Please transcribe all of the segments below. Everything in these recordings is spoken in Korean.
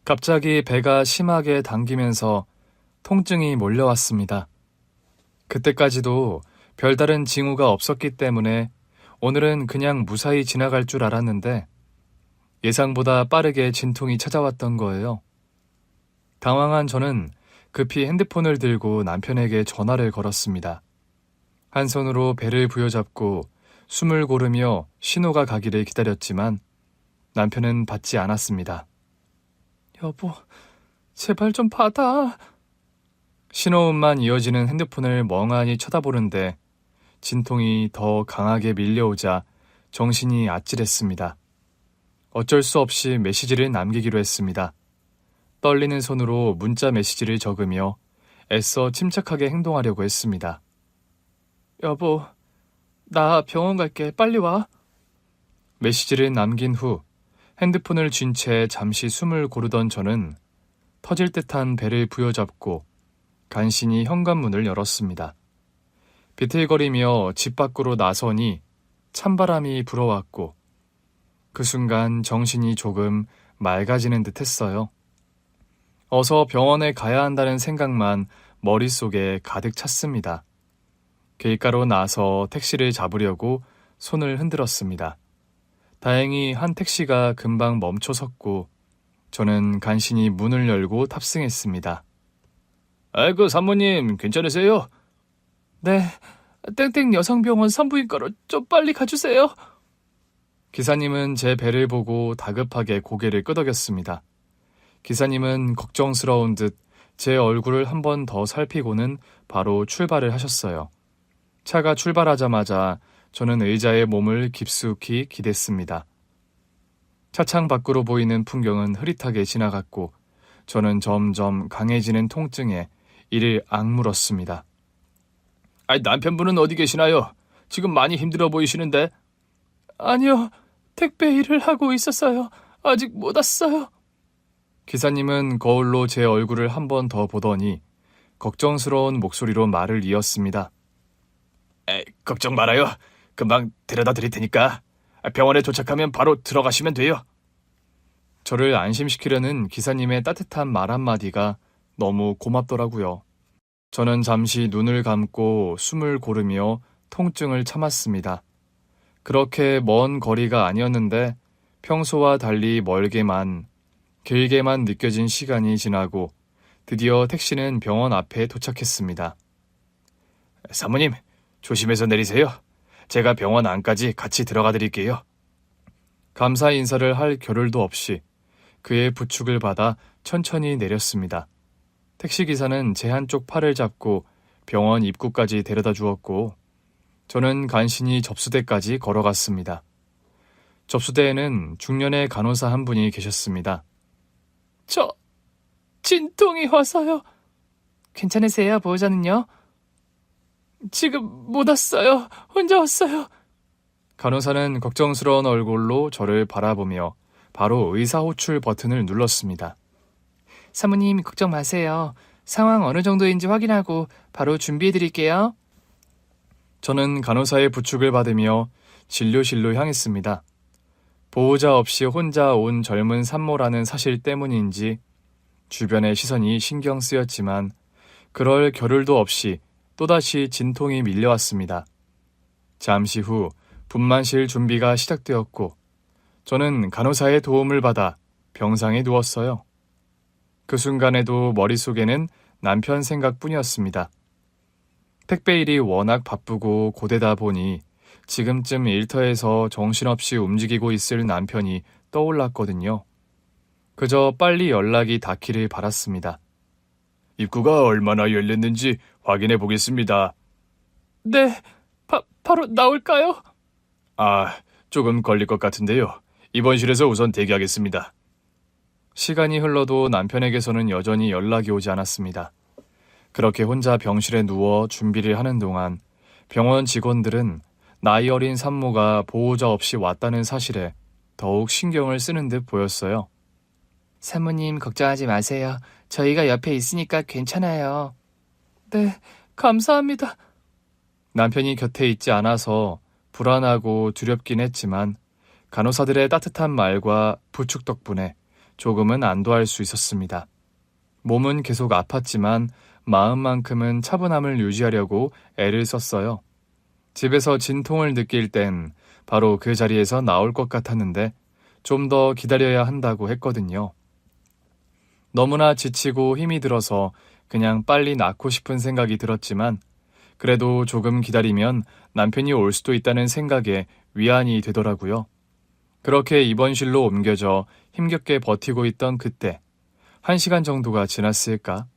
갑자기 배가 심하게 당기면서 통증이 몰려왔습니다. 그때까지도 별다른 징후가 없었기 때문에 오늘은 그냥 무사히 지나갈 줄 알았는데 예상보다 빠르게 진통이 찾아왔던 거예요. 당황한 저는 급히 핸드폰을 들고 남편에게 전화를 걸었습니다. 한 손으로 배를 부여잡고 숨을 고르며 신호가 가기를 기다렸지만 남편은 받지 않았습니다. 여보, 제발 좀 받아. 신호음만 이어지는 핸드폰을 멍하니 쳐다보는데 진통이 더 강하게 밀려오자 정신이 아찔했습니다. 어쩔 수 없이 메시지를 남기기로 했습니다. 떨리는 손으로 문자 메시지를 적으며 애써 침착하게 행동하려고 했습니다. 여보, 나 병원 갈게. 빨리 와. 메시지를 남긴 후 핸드폰을 쥔 채 잠시 숨을 고르던 저는 터질 듯한 배를 부여잡고 간신히 현관문을 열었습니다. 비틀거리며 집 밖으로 나서니 찬바람이 불어왔고 그 순간 정신이 조금 맑아지는 듯 했어요. 어서 병원에 가야 한다는 생각만 머릿속에 가득 찼습니다. 길가로 나서 택시를 잡으려고 손을 흔들었습니다. 다행히 한 택시가 금방 멈춰 섰고 저는 간신히 문을 열고 탑승했습니다. 아이고, 사모님 괜찮으세요? 네, 땡땡 여성병원 산부인과로 좀 빨리 가주세요. 기사님은 제 배를 보고 다급하게 고개를 끄덕였습니다. 기사님은 걱정스러운 듯 제 얼굴을 한 번 더 살피고는 바로 출발을 하셨어요. 차가 출발하자마자 저는 의자에 몸을 깊숙이 기댔습니다. 차창 밖으로 보이는 풍경은 흐릿하게 지나갔고 저는 점점 강해지는 통증에 이를 악물었습니다. 남편분은 어디 계시나요? 지금 많이 힘들어 보이시는데. 아니요, 택배 일을 하고 있었어요. 아직 못 왔어요. 기사님은 거울로 제 얼굴을 한 번 더 보더니 걱정스러운 목소리로 말을 이었습니다. 걱정 말아요. 금방 데려다 드릴 테니까 병원에 도착하면 바로 들어가시면 돼요. 저를 안심시키려는 기사님의 따뜻한 말 한마디가 너무 고맙더라고요. 저는 잠시 눈을 감고 숨을 고르며 통증을 참았습니다. 그렇게 먼 거리가 아니었는데 평소와 달리 멀게만, 길게만 느껴진 시간이 지나고 드디어 택시는 병원 앞에 도착했습니다. 사모님, 조심해서 내리세요. 제가 병원 안까지 같이 들어가 드릴게요. 감사 인사를 할 겨를도 없이 그의 부축을 받아 천천히 내렸습니다. 택시기사는 제 한쪽 팔을 잡고 병원 입구까지 데려다 주었고 저는 간신히 접수대까지 걸어갔습니다. 접수대에는 중년의 간호사 한 분이 계셨습니다. 저 진통이 와서요. 괜찮으세요, 보호자는요? 지금 못 왔어요. 혼자 왔어요. 간호사는 걱정스러운 얼굴로 저를 바라보며 바로 의사호출 버튼을 눌렀습니다. 사모님, 걱정 마세요. 상황 어느 정도인지 확인하고 바로 준비해드릴게요. 저는 간호사의 부축을 받으며 진료실로 향했습니다. 보호자 없이 혼자 온 젊은 산모라는 사실 때문인지 주변의 시선이 신경 쓰였지만 그럴 겨를도 없이 또다시 진통이 밀려왔습니다. 잠시 후 분만실 준비가 시작되었고 저는 간호사의 도움을 받아 병상에 누웠어요. 그 순간에도 머릿속에는 남편 생각뿐이었습니다. 택배 일이 워낙 바쁘고 고되다 보니 지금쯤 일터에서 정신없이 움직이고 있을 남편이 떠올랐거든요. 그저 빨리 연락이 닿기를 바랐습니다. 입구가 얼마나 열렸는지 확인해 보겠습니다. 네, 바로 나올까요? 조금 걸릴 것 같은데요. 입원실에서 우선 대기하겠습니다. 시간이 흘러도 남편에게서는 여전히 연락이 오지 않았습니다. 그렇게 혼자 병실에 누워 준비를 하는 동안 병원 직원들은 나이 어린 산모가 보호자 없이 왔다는 사실에 더욱 신경을 쓰는 듯 보였어요. 사모님, 걱정하지 마세요. 저희가 옆에 있으니까 괜찮아요. 네, 감사합니다. 남편이 곁에 있지 않아서 불안하고 두렵긴 했지만 간호사들의 따뜻한 말과 부축 덕분에 조금은 안도할 수 있었습니다. 몸은 계속 아팠지만 마음만큼은 차분함을 유지하려고 애를 썼어요. 집에서 진통을 느낄 땐 바로 그 자리에서 나올 것 같았는데 좀 더 기다려야 한다고 했거든요. 너무나 지치고 힘이 들어서 그냥 빨리 낫고 싶은 생각이 들었지만 그래도 조금 기다리면 남편이 올 수도 있다는 생각에 위안이 되더라고요. 그렇게 입원실로 옮겨져 힘겹게 버티고 있던 그때 1시간 정도가 지났을까?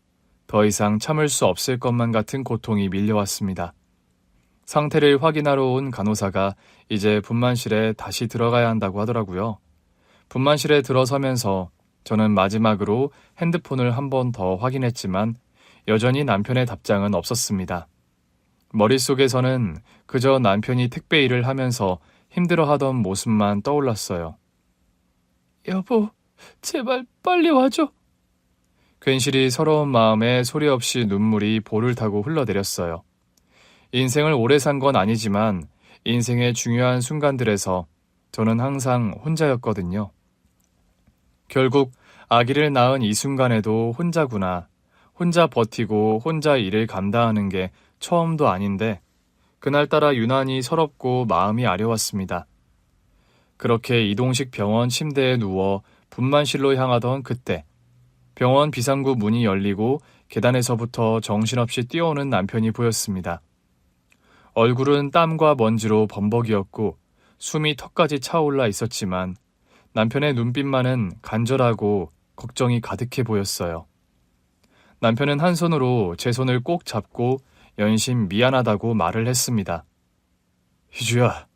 더 이상 참을 수 없을 것만 같은 고통이 밀려왔습니다. 상태를 확인하러 온 간호사가 이제 분만실에 다시 들어가야 한다고 하더라고요. 분만실에 들어서면서 저는 마지막으로 핸드폰을 한 번 더 확인했지만 여전히 남편의 답장은 없었습니다. 머릿속에서는 그저 남편이 택배 일을 하면서 힘들어하던 모습만 떠올랐어요. 여보, 제발 빨리 와줘. 괜시리 서러운 마음에 소리 없이 눈물이 볼을 타고 흘러내렸어요. 인생을 오래 산 건 아니지만 인생의 중요한 순간들에서 저는 항상 혼자였거든요. 결국 아기를 낳은 이 순간에도 혼자구나. 혼자 버티고 혼자 일을 감당하는 게 처음도 아닌데 그날따라 유난히 서럽고 마음이 아려웠습니다. 그렇게 이동식 병원 침대에 누워 분만실로 향하던 그때 병원 비상구 문이 열리고 계단에서부터 정신없이 뛰어오는 남편이 보였습니다. 얼굴은 땀과 먼지로 범벅이었고 숨이 턱까지 차올라 있었지만 남편의 눈빛만은 간절하고 걱정이 가득해 보였어요. 남편은 한 손으로 제 손을 꼭 잡고 연신 미안하다고 말을 했습니다. 희주야.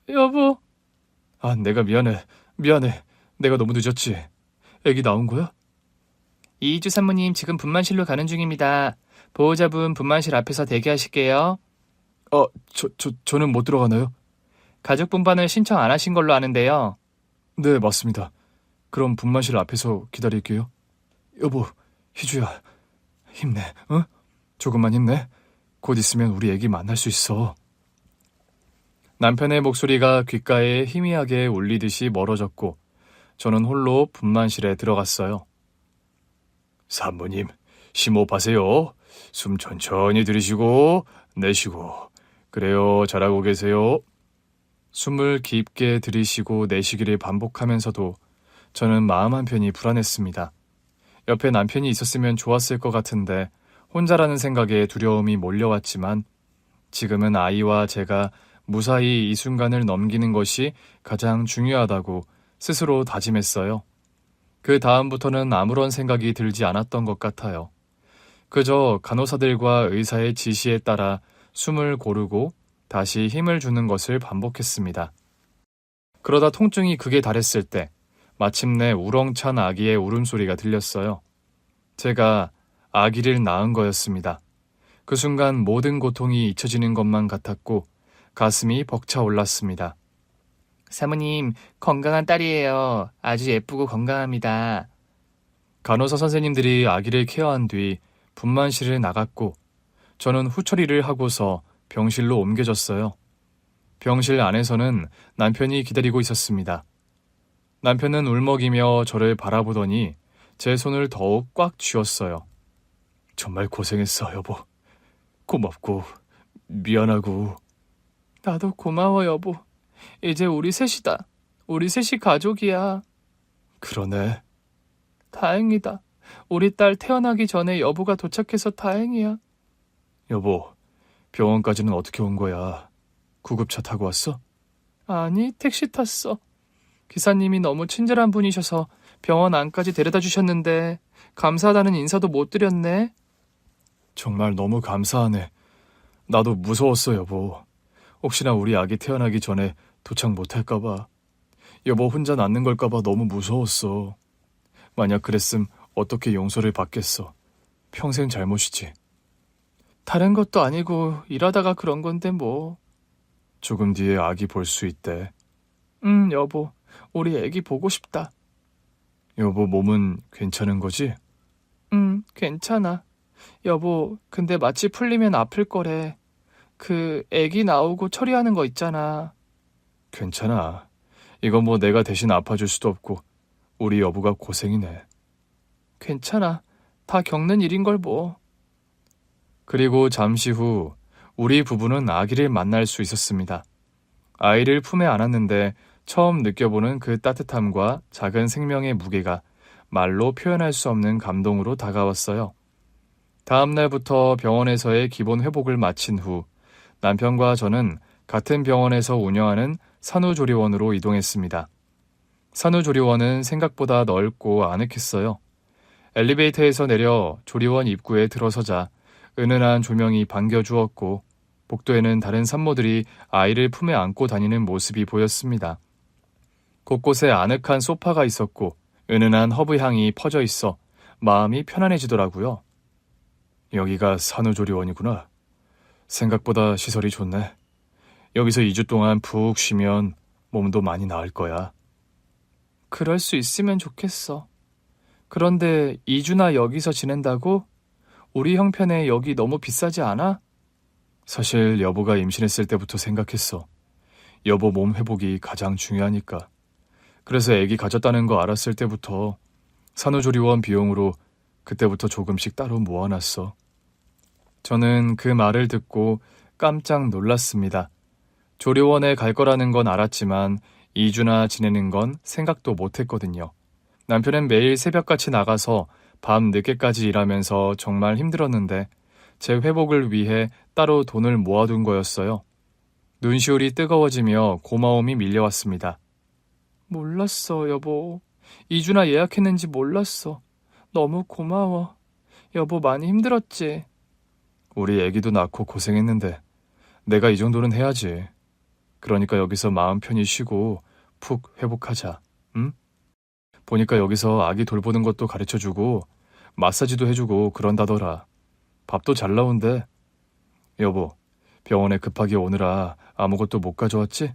여보. 내가 미안해. 내가 너무 늦었지. 애기 나온 거야? 이희주 산모님 지금 분만실로 가는 중입니다. 보호자분 분만실 앞에서 대기하실게요. 저는 못 들어가나요? 가족 분반을 신청 안 하신 걸로 아는데요. 네, 맞습니다. 그럼 분만실 앞에서 기다릴게요. 여보, 희주야, 힘내, 응? 조금만 힘내. 곧 있으면 우리 애기 만날 수 있어. 남편의 목소리가 귓가에 희미하게 울리듯이 멀어졌고 저는 홀로 분만실에 들어갔어요. 산모님, 심호흡하세요. 숨 천천히 들이쉬고 내쉬고. 그래요, 잘하고 계세요. 숨을 깊게 들이쉬고 내쉬기를 반복하면서도 저는 마음 한편이 불안했습니다. 옆에 남편이 있었으면 좋았을 것 같은데 혼자라는 생각에 두려움이 몰려왔지만 지금은 아이와 제가 무사히 이 순간을 넘기는 것이 가장 중요하다고 스스로 다짐했어요. 그 다음부터는 아무런 생각이 들지 않았던 것 같아요. 그저 간호사들과 의사의 지시에 따라 숨을 고르고 다시 힘을 주는 것을 반복했습니다. 그러다 통증이 극에 달했을 때 마침내 우렁찬 아기의 울음소리가 들렸어요. 제가 아기를 낳은 거였습니다. 그 순간 모든 고통이 잊혀지는 것만 같았고 가슴이 벅차올랐습니다. 사모님, 건강한 딸이에요. 아주 예쁘고 건강합니다. 간호사 선생님들이 아기를 케어한 뒤 분만실을 나갔고 저는 후처리를 하고서 병실로 옮겨졌어요. 병실 안에서는 남편이 기다리고 있었습니다. 남편은 울먹이며 저를 바라보더니 제 손을 더욱 꽉 쥐었어요. 정말 고생했어, 여보. 고맙고 미안하고. 나도 고마워, 여보. 이제 우리 셋이다. 우리 셋이 가족이야. 그러네. 다행이다. 우리 딸 태어나기 전에 여보가 도착해서 다행이야. 여보, 병원까지는 어떻게 온 거야? 구급차 타고 왔어? 아니, 택시 탔어. 기사님이 너무 친절한 분이셔서 병원 안까지 데려다 주셨는데 감사하다는 인사도 못 드렸네. 정말 너무 감사하네. 나도 무서웠어, 여보. 혹시나 우리 아기 태어나기 전에 도착 못할까봐. 여보 혼자 낳는 걸까봐 너무 무서웠어. 만약 그랬음 어떻게 용서를 받겠어. 평생 잘못이지. 다른 것도 아니고 일하다가 그런 건데 뭐. 조금 뒤에 아기 볼 수 있대. 여보. 우리 애기 보고 싶다. 여보 몸은 괜찮은 거지? 괜찮아. 여보, 근데 마취 풀리면 아플 거래. 그 애기 나오고 처리하는 거 있잖아. 괜찮아. 이건 뭐 내가 대신 아파줄 수도 없고 우리 여보가 고생이네. 괜찮아. 다 겪는 일인 걸 뭐. 그리고 잠시 후 우리 부부는 아기를 만날 수 있었습니다. 아이를 품에 안았는데 처음 느껴보는 그 따뜻함과 작은 생명의 무게가 말로 표현할 수 없는 감동으로 다가왔어요. 다음 날부터 병원에서의 기본 회복을 마친 후 남편과 저는 같은 병원에서 운영하는 산후조리원으로 이동했습니다. 산후조리원은 생각보다 넓고 아늑했어요. 엘리베이터에서 내려 조리원 입구에 들어서자 은은한 조명이 반겨주었고 복도에는 다른 산모들이 아이를 품에 안고 다니는 모습이 보였습니다. 곳곳에 아늑한 소파가 있었고 은은한 허브 향이 퍼져 있어 마음이 편안해지더라고요. 여기가 산후조리원이구나. 생각보다 시설이 좋네. 여기서 2주 동안 푹 쉬면 몸도 많이 나을 거야. 그럴 수 있으면 좋겠어. 그런데 2주나 여기서 지낸다고? 우리 형편에 여기 너무 비싸지 않아? 사실 여보가 임신했을 때부터 생각했어. 여보 몸 회복이 가장 중요하니까. 그래서 아기 가졌다는 거 알았을 때부터 산후조리원 비용으로 그때부터 조금씩 따로 모아놨어. 저는 그 말을 듣고 깜짝 놀랐습니다. 조리원에 갈 거라는 건 알았지만 2주나 지내는 건 생각도 못했거든요. 남편은 매일 새벽같이 나가서 밤 늦게까지 일하면서 정말 힘들었는데 제 회복을 위해 따로 돈을 모아둔 거였어요. 눈시울이 뜨거워지며 고마움이 밀려왔습니다. 몰랐어, 여보. 2주나 예약했는지 몰랐어. 너무 고마워. 여보 많이 힘들었지? 우리 애기도 낳고 고생했는데 내가 이 정도는 해야지. 그러니까 여기서 마음 편히 쉬고 푹 회복하자. 응? 보니까 여기서 아기 돌보는 것도 가르쳐주고 마사지도 해주고 그런다더라. 밥도 잘 나온대. 여보, 병원에 급하게 오느라 아무것도 못 가져왔지?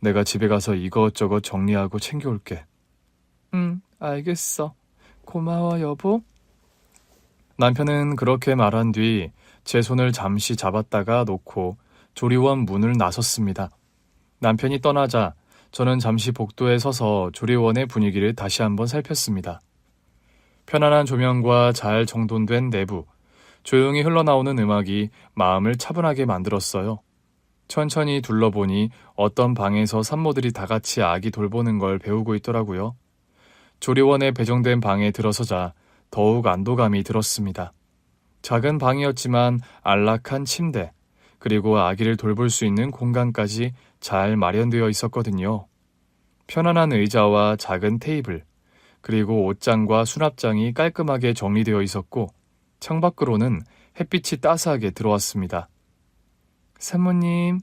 내가 집에 가서 이것저것 정리하고 챙겨올게. 응, 알겠어. 고마워, 여보. 남편은 그렇게 말한 뒤 제 손을 잠시 잡았다가 놓고 조리원 문을 나섰습니다. 남편이 떠나자 저는 잠시 복도에 서서 조리원의 분위기를 다시 한번 살폈습니다. 편안한 조명과 잘 정돈된 내부, 조용히 흘러나오는 음악이 마음을 차분하게 만들었어요. 천천히 둘러보니 어떤 방에서 산모들이 다 같이 아기 돌보는 걸 배우고 있더라고요. 조리원에 배정된 방에 들어서자 더욱 안도감이 들었습니다. 작은 방이었지만 안락한 침대, 그리고 아기를 돌볼 수 있는 공간까지 잘 마련되어 있었거든요. 편안한 의자와 작은 테이블, 그리고 옷장과 수납장이 깔끔하게 정리되어 있었고 창밖으로는 햇빛이 따스하게 들어왔습니다. 사모님,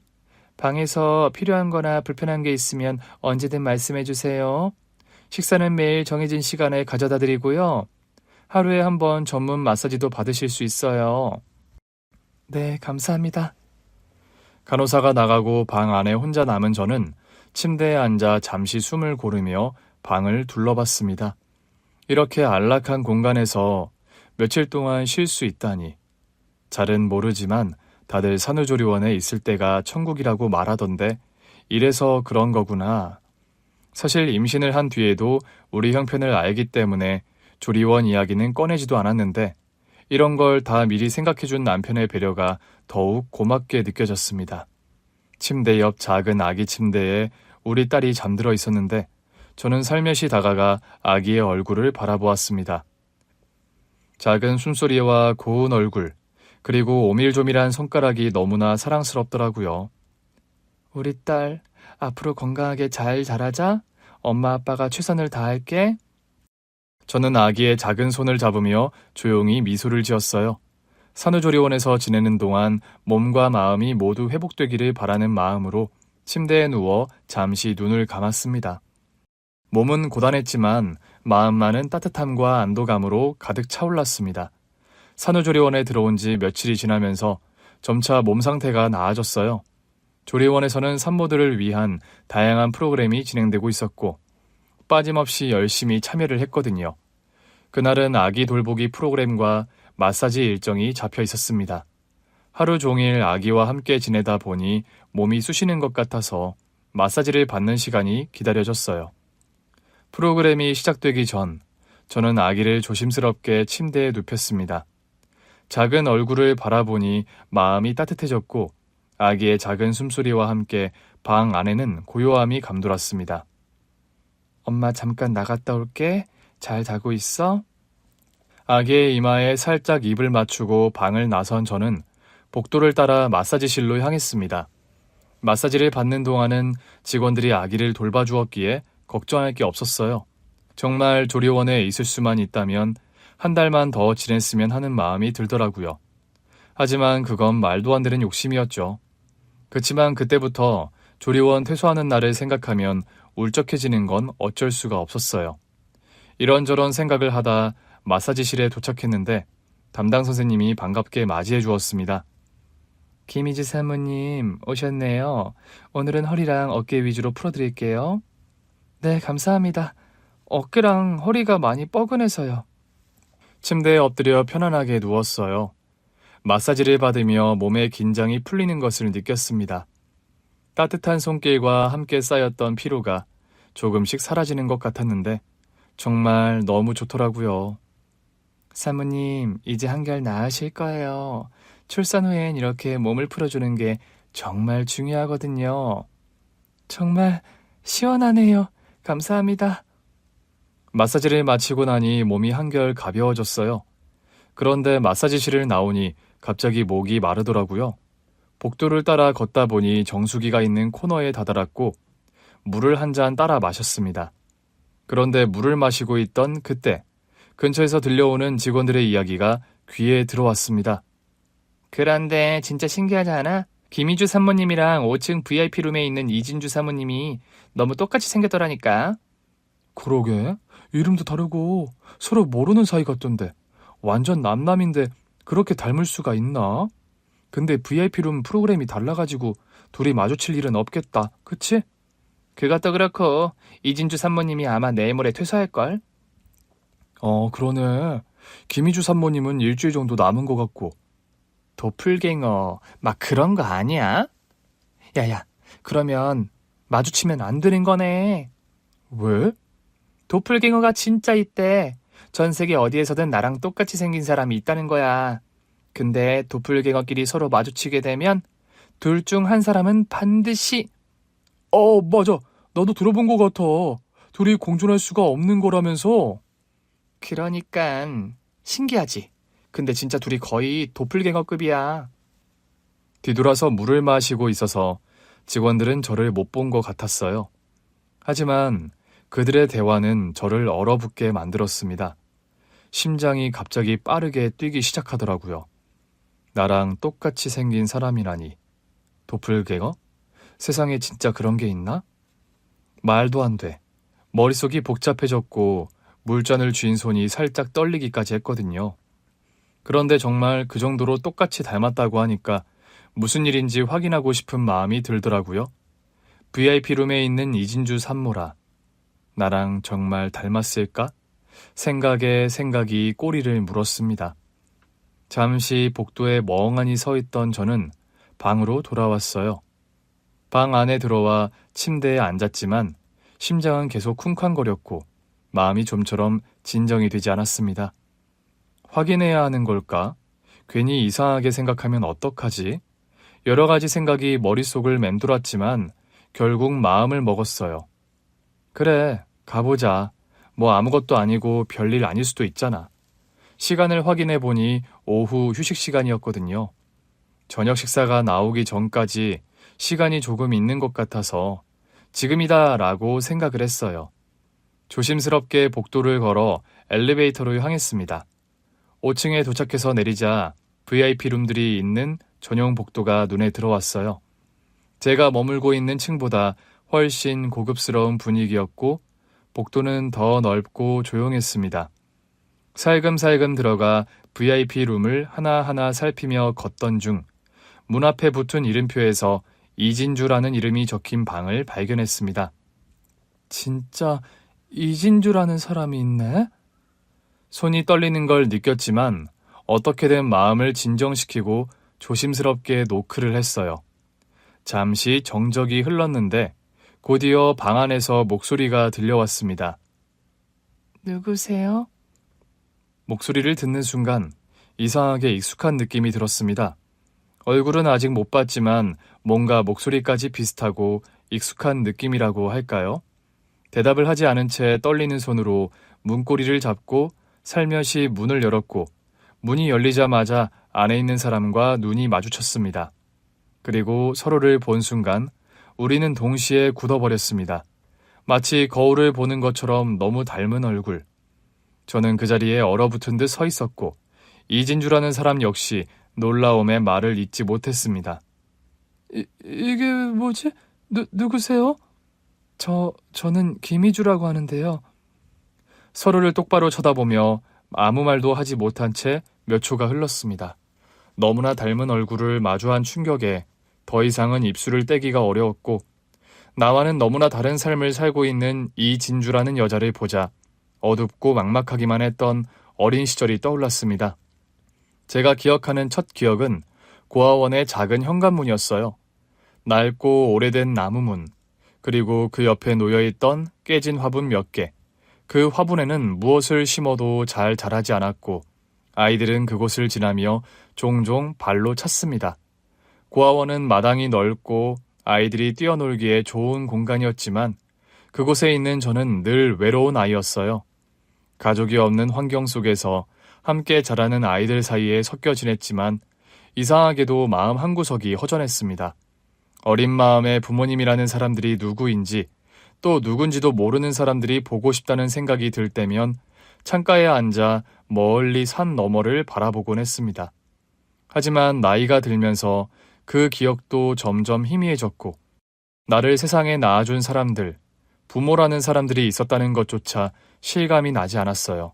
방에서 필요한 거나 불편한 게 있으면 언제든 말씀해 주세요. 식사는 매일 정해진 시간에 가져다 드리고요. 하루에 한 번 전문 마사지도 받으실 수 있어요. 네, 감사합니다. 간호사가 나가고 방 안에 혼자 남은 저는 침대에 앉아 잠시 숨을 고르며 방을 둘러봤습니다. 이렇게 안락한 공간에서 며칠 동안 쉴 수 있다니. 잘은 모르지만 다들 산후조리원에 있을 때가 천국이라고 말하던데 이래서 그런 거구나. 사실 임신을 한 뒤에도 우리 형편을 알기 때문에 조리원 이야기는 꺼내지도 않았는데 이런 걸 다 미리 생각해준 남편의 배려가 더욱 고맙게 느껴졌습니다. 침대 옆 작은 아기 침대에 우리 딸이 잠들어 있었는데 저는 살며시 다가가 아기의 얼굴을 바라보았습니다. 작은 숨소리와 고운 얼굴, 그리고 오밀조밀한 손가락이 너무나 사랑스럽더라고요. 우리 딸, 앞으로 건강하게 잘 자라자. 엄마 아빠가 최선을 다할게. 저는 아기의 작은 손을 잡으며 조용히 미소를 지었어요. 산후조리원에서 지내는 동안 몸과 마음이 모두 회복되기를 바라는 마음으로 침대에 누워 잠시 눈을 감았습니다. 몸은 고단했지만 마음만은 따뜻함과 안도감으로 가득 차올랐습니다. 산후조리원에 들어온 지 며칠이 지나면서 점차 몸 상태가 나아졌어요. 조리원에서는 산모들을 위한 다양한 프로그램이 진행되고 있었고 빠짐없이 열심히 참여를 했거든요. 그날은 아기 돌보기 프로그램과 마사지 일정이 잡혀 있었습니다. 하루 종일 아기와 함께 지내다 보니 몸이 쑤시는 것 같아서 마사지를 받는 시간이 기다려졌어요. 프로그램이 시작되기 전 저는 아기를 조심스럽게 침대에 눕혔습니다. 작은 얼굴을 바라보니 마음이 따뜻해졌고 아기의 작은 숨소리와 함께 방 안에는 고요함이 감돌았습니다. 엄마 잠깐 나갔다 올게. 잘 자고 있어? 아기의 이마에 살짝 입을 맞추고 방을 나선 저는 복도를 따라 마사지실로 향했습니다. 마사지를 받는 동안은 직원들이 아기를 돌봐주었기에 걱정할 게 없었어요. 정말 조리원에 있을 수만 있다면 한 달만 더 지냈으면 하는 마음이 들더라고요. 하지만 그건 말도 안 되는 욕심이었죠. 그치만 그때부터 조리원 퇴소하는 날을 생각하면 울적해지는 건 어쩔 수가 없었어요. 이런저런 생각을 하다 마사지실에 도착했는데 담당 선생님이 반갑게 맞이해 주었습니다. 김희지 사모님 오셨네요. 오늘은 허리랑 어깨 위주로 풀어드릴게요. 네, 감사합니다. 어깨랑 허리가 많이 뻐근해서요. 침대에 엎드려 편안하게 누웠어요. 마사지를 받으며 몸의 긴장이 풀리는 것을 느꼈습니다. 따뜻한 손길과 함께 쌓였던 피로가 조금씩 사라지는 것 같았는데 정말 너무 좋더라고요. 사모님, 이제 한결 나으실 거예요. 출산 후엔 이렇게 몸을 풀어주는 게 정말 중요하거든요. 정말 시원하네요. 감사합니다. 마사지를 마치고 나니 몸이 한결 가벼워졌어요. 그런데 마사지실을 나오니 갑자기 목이 마르더라고요. 복도를 따라 걷다 보니 정수기가 있는 코너에 다다랐고 물을 한 잔 따라 마셨습니다. 그런데 물을 마시고 있던 그때 근처에서 들려오는 직원들의 이야기가 귀에 들어왔습니다. 그런데 진짜 신기하지 않아? 김희주 사모님이랑 5층 VIP룸에 있는 이진주 사모님이 너무 똑같이 생겼더라니까. 그러게, 이름도 다르고 서로 모르는 사이 같던데 완전 남남인데 그렇게 닮을 수가 있나? 근데 VIP룸 프로그램이 달라가지고 둘이 마주칠 일은 없겠다, 그치? 그것도 그렇고 이진주 사모님이 아마 내일 모레 퇴소할걸? 그러네. 김희주 사모님은 일주일 정도 남은 것 같고. 도플갱어 막 그런 거 아니야? 야야, 그러면 마주치면 안 되는 거네. 왜? 도플갱어가 진짜 있대. 전 세계 어디에서든 나랑 똑같이 생긴 사람이 있다는 거야. 근데 도플갱어끼리 서로 마주치게 되면 둘 중 한 사람은 반드시. 맞아. 나도 들어본 것 같아. 둘이 공존할 수가 없는 거라면서. 그러니깐 신기하지. 근데 진짜 둘이 거의 도플갱어급이야. 뒤돌아서 물을 마시고 있어서 직원들은 저를 못 본 것 같았어요. 하지만 그들의 대화는 저를 얼어붙게 만들었습니다. 심장이 갑자기 빠르게 뛰기 시작하더라고요. 나랑 똑같이 생긴 사람이라니. 도플갱어? 세상에 진짜 그런 게 있나? 말도 안 돼. 머릿속이 복잡해졌고 물잔을 쥔 손이 살짝 떨리기까지 했거든요. 그런데 정말 그 정도로 똑같이 닮았다고 하니까 무슨 일인지 확인하고 싶은 마음이 들더라고요. VIP룸에 있는 이진주 산모라. 나랑 정말 닮았을까? 생각에 생각이 꼬리를 물었습니다. 잠시 복도에 멍하니 서 있던 저는 방으로 돌아왔어요. 방 안에 들어와 침대에 앉았지만 심장은 계속 쿵쾅거렸고 마음이 좀처럼 진정이 되지 않았습니다. 확인해야 하는 걸까? 괜히 이상하게 생각하면 어떡하지? 여러 가지 생각이 머릿속을 맴돌았지만 결국 마음을 먹었어요. 그래, 가보자. 뭐 아무것도 아니고 별일 아닐 수도 있잖아. 시간을 확인해 보니 오후 휴식 시간이었거든요. 저녁 식사가 나오기 전까지 시간이 조금 있는 것 같아서 지금이다 라고 생각을 했어요. 조심스럽게 복도를 걸어 엘리베이터로 향했습니다. 5층에 도착해서 내리자 VIP룸들이 있는 전용 복도가 눈에 들어왔어요. 제가 머물고 있는 층보다 훨씬 고급스러운 분위기였고 복도는 더 넓고 조용했습니다. 살금살금 들어가 VIP룸을 하나하나 살피며 걷던 중 문 앞에 붙은 이름표에서 이진주라는 이름이 적힌 방을 발견했습니다. 진짜 이진주라는 사람이 있네? 손이 떨리는 걸 느꼈지만 어떻게든 마음을 진정시키고 조심스럽게 노크를 했어요. 잠시 정적이 흘렀는데 곧이어 방 안에서 목소리가 들려왔습니다. 누구세요? 목소리를 듣는 순간 이상하게 익숙한 느낌이 들었습니다. 얼굴은 아직 못 봤지만 뭔가 목소리까지 비슷하고 익숙한 느낌이라고 할까요? 대답을 하지 않은 채 떨리는 손으로 문고리를 잡고 살며시 문을 열었고 문이 열리자마자 안에 있는 사람과 눈이 마주쳤습니다. 그리고 서로를 본 순간 우리는 동시에 굳어버렸습니다. 마치 거울을 보는 것처럼 너무 닮은 얼굴. 저는 그 자리에 얼어붙은 듯 서 있었고 이진주라는 사람 역시 놀라움에 말을 잇지 못했습니다. 이게 뭐지? 누구세요? 저는 김희주라고 하는데요. 서로를 똑바로 쳐다보며 아무 말도 하지 못한 채 몇 초가 흘렀습니다. 너무나 닮은 얼굴을 마주한 충격에 더 이상은 입술을 떼기가 어려웠고 나와는 너무나 다른 삶을 살고 있는 이진주라는 여자를 보자 어둡고 막막하기만 했던 어린 시절이 떠올랐습니다. 제가 기억하는 첫 기억은 고아원의 작은 현관문이었어요. 낡고 오래된 나무문, 그리고 그 옆에 놓여있던 깨진 화분 몇 개. 그 화분에는 무엇을 심어도 잘 자라지 않았고 아이들은 그곳을 지나며 종종 발로 찼습니다. 고아원은 마당이 넓고 아이들이 뛰어놀기에 좋은 공간이었지만 그곳에 있는 저는 늘 외로운 아이였어요. 가족이 없는 환경 속에서 함께 자라는 아이들 사이에 섞여 지냈지만 이상하게도 마음 한구석이 허전했습니다. 어린 마음에 부모님이라는 사람들이 누구인지 또 누군지도 모르는 사람들이 보고 싶다는 생각이 들 때면 창가에 앉아 멀리 산 너머를 바라보곤 했습니다. 하지만 나이가 들면서 그 기억도 점점 희미해졌고 나를 세상에 낳아준 사람들, 부모라는 사람들이 있었다는 것조차 실감이 나지 않았어요.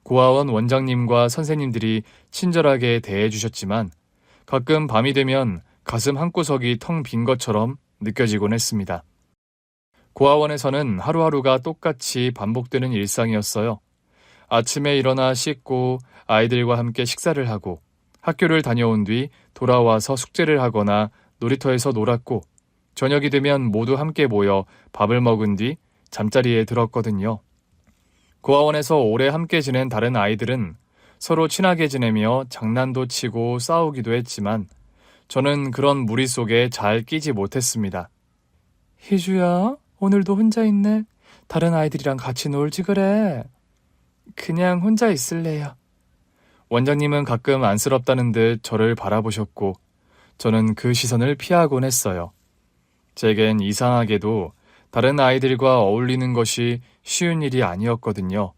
고아원 원장님과 선생님들이 친절하게 대해주셨지만 가끔 밤이 되면 가슴 한구석이 텅 빈 것처럼 느껴지곤 했습니다. 고아원에서는 하루하루가 똑같이 반복되는 일상이었어요. 아침에 일어나 씻고 아이들과 함께 식사를 하고 학교를 다녀온 뒤 돌아와서 숙제를 하거나 놀이터에서 놀았고 저녁이 되면 모두 함께 모여 밥을 먹은 뒤 잠자리에 들었거든요. 고아원에서 오래 함께 지낸 다른 아이들은 서로 친하게 지내며 장난도 치고 싸우기도 했지만 저는 그런 무리 속에 잘 끼지 못했습니다. 희주야, 오늘도 혼자 있네. 다른 아이들이랑 같이 놀지 그래. 그냥 혼자 있을래요. 원장님은 가끔 안쓰럽다는 듯 저를 바라보셨고 저는 그 시선을 피하곤 했어요. 제겐 이상하게도 다른 아이들과 어울리는 것이 쉬운 일이 아니었거든요.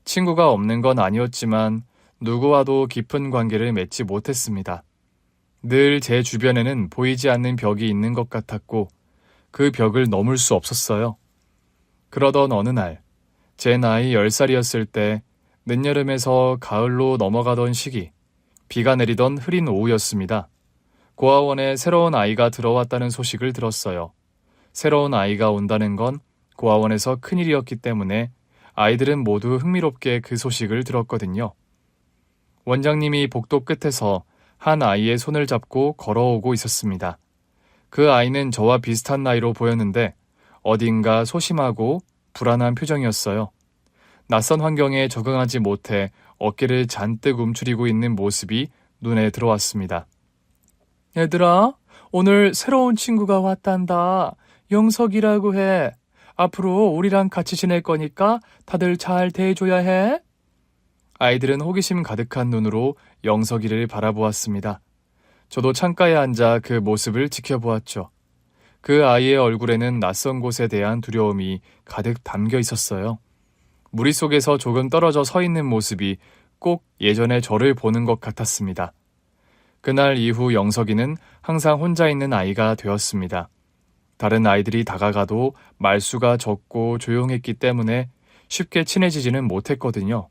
친구가 없는 건 아니었지만 누구와도 깊은 관계를 맺지 못했습니다. 늘 제 주변에는 보이지 않는 벽이 있는 것 같았고 그 벽을 넘을 수 없었어요. 그러던 어느 날, 제 나이 10살이었을 때 늦여름에서 가을로 넘어가던 시기, 비가 내리던 흐린 오후였습니다. 고아원에 새로운 아이가 들어왔다는 소식을 들었어요. 새로운 아이가 온다는 건 고아원에서 큰일이었기 때문에 아이들은 모두 흥미롭게 그 소식을 들었거든요. 원장님이 복도 끝에서 한 아이의 손을 잡고 걸어오고 있었습니다. 그 아이는 저와 비슷한 나이로 보였는데 어딘가 소심하고 불안한 표정이었어요. 낯선 환경에 적응하지 못해 어깨를 잔뜩 움츠리고 있는 모습이 눈에 들어왔습니다. 얘들아, 오늘 새로운 친구가 왔단다. 영석이라고 해. 앞으로 우리랑 같이 지낼 거니까 다들 잘 대해줘야 해. 아이들은 호기심 가득한 눈으로 영석이를 바라보았습니다. 저도 창가에 앉아 그 모습을 지켜보았죠. 그 아이의 얼굴에는 낯선 곳에 대한 두려움이 가득 담겨 있었어요. 무리 속에서 조금 떨어져 서 있는 모습이 꼭 예전의 저를 보는 것 같았습니다. 그날 이후 영석이는 항상 혼자 있는 아이가 되었습니다. 다른 아이들이 다가가도 말수가 적고 조용했기 때문에 쉽게 친해지지는 못했거든요.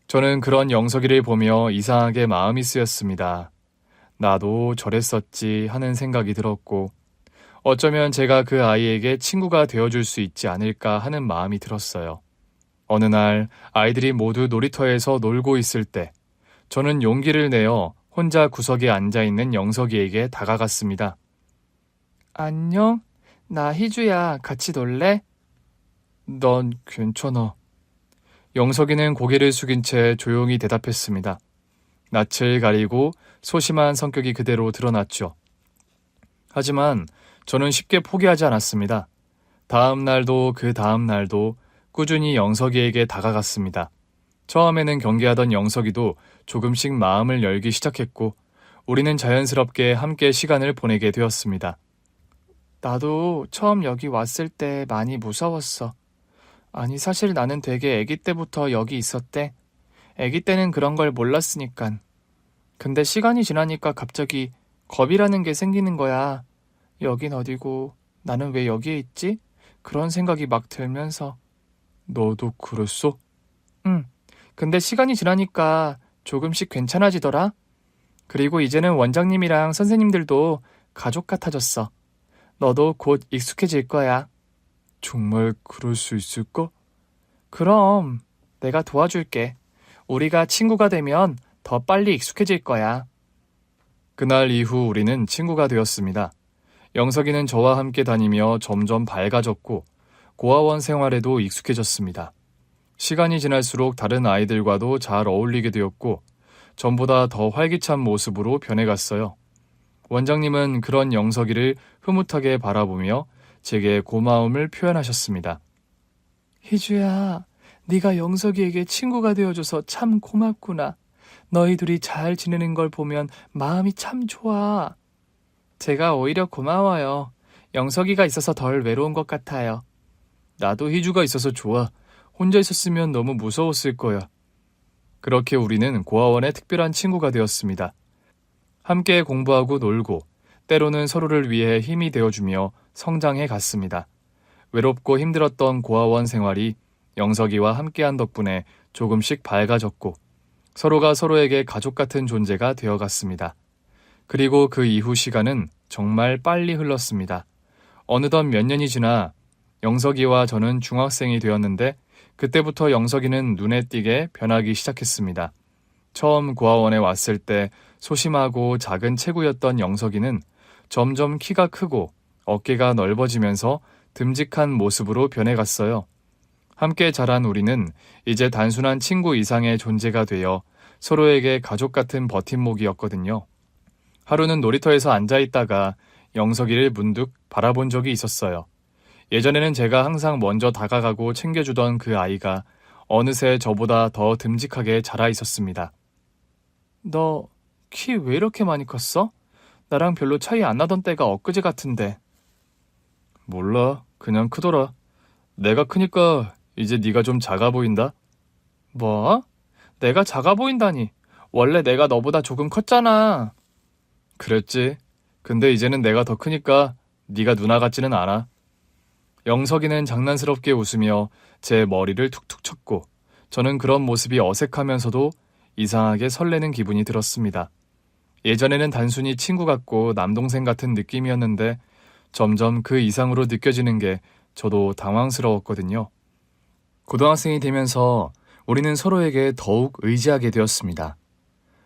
저는 그런 영석이를 보며 이상하게 마음이 쓰였습니다. 나도 저랬었지 하는 생각이 들었고 어쩌면 제가 그 아이에게 친구가 되어줄 수 있지 않을까 하는 마음이 들었어요. 어느 날 아이들이 모두 놀이터에서 놀고 있을 때 저는 용기를 내어 혼자 구석에 앉아있는 영석이에게 다가갔습니다. 안녕, 나 희주야. 같이 놀래? 난 괜찮아. 영석이는 고개를 숙인 채 조용히 대답했습니다. 낯을 가리고 소심한 성격이 그대로 드러났죠. 하지만 저는 쉽게 포기하지 않았습니다. 다음 날도 그 다음 날도 꾸준히 영석이에게 다가갔습니다. 처음에는 경계하던 영석이도 조금씩 마음을 열기 시작했고 우리는 자연스럽게 함께 시간을 보내게 되었습니다. 나도 처음 여기 왔을 때 많이 무서웠어. 아니, 사실 나는 되게 아기 때부터 여기 있었대. 아기 때는 그런 걸 몰랐으니깐. 근데 시간이 지나니까 갑자기 겁이라는 게 생기는 거야. 여긴 어디고 나는 왜 여기에 있지? 그런 생각이 막 들면서. 너도 그랬어? 응. 근데 시간이 지나니까 조금씩 괜찮아지더라. 그리고 이제는 원장님이랑 선생님들도 가족 같아졌어. 너도 곧 익숙해질 거야. 정말 그럴 수 있을까? 그럼 내가 도와줄게. 우리가 친구가 되면 더 빨리 익숙해질 거야. 그날 이후 우리는 친구가 되었습니다. 영석이는 저와 함께 다니며 점점 밝아졌고 고아원 생활에도 익숙해졌습니다. 시간이 지날수록 다른 아이들과도 잘 어울리게 되었고 전보다 더 활기찬 모습으로 변해갔어요. 원장님은 그런 영석이를 흐뭇하게 바라보며 제게 고마움을 표현하셨습니다. 희주야, 네가 영석이에게 친구가 되어줘서 참 고맙구나. 너희 둘이 잘 지내는 걸 보면 마음이 참 좋아. 제가 오히려 고마워요. 영석이가 있어서 덜 외로운 것 같아요. 나도 희주가 있어서 좋아. 혼자 있었으면 너무 무서웠을 거야. 그렇게 우리는 고아원의 특별한 친구가 되었습니다. 함께 공부하고 놀고 때로는 서로를 위해 힘이 되어주며 성장해 갔습니다. 외롭고 힘들었던 고아원 생활이 영석이와 함께한 덕분에 조금씩 밝아졌고 서로가 서로에게 가족 같은 존재가 되어갔습니다. 그리고 그 이후 시간은 정말 빨리 흘렀습니다. 어느덧 몇 년이 지나 영석이와 저는 중학생이 되었는데 그때부터 영석이는 눈에 띄게 변하기 시작했습니다. 처음 고아원에 왔을 때 소심하고 작은 체구였던 영석이는 점점 키가 크고 어깨가 넓어지면서 듬직한 모습으로 변해갔어요. 함께 자란 우리는 이제 단순한 친구 이상의 존재가 되어 서로에게 가족 같은 버팀목이었거든요. 하루는 놀이터에서 앉아있다가 영석이를 문득 바라본 적이 있었어요. 예전에는 제가 항상 먼저 다가가고 챙겨주던 그 아이가 어느새 저보다 더 듬직하게 자라 있었습니다. 너 키 왜 이렇게 많이 컸어? 나랑 별로 차이 안 나던 때가 엊그제 같은데. 몰라, 그냥 크더라. 내가 크니까 이제 네가 좀 작아 보인다? 뭐? 내가 작아 보인다니. 원래 내가 너보다 조금 컸잖아. 그랬지. 근데 이제는 내가 더 크니까 네가 누나 같지는 않아. 영석이는 장난스럽게 웃으며 제 머리를 툭툭 쳤고 저는 그런 모습이 어색하면서도 이상하게 설레는 기분이 들었습니다. 예전에는 단순히 친구 같고 남동생 같은 느낌이었는데 점점 그 이상으로 느껴지는 게 저도 당황스러웠거든요. 고등학생이 되면서 우리는 서로에게 더욱 의지하게 되었습니다.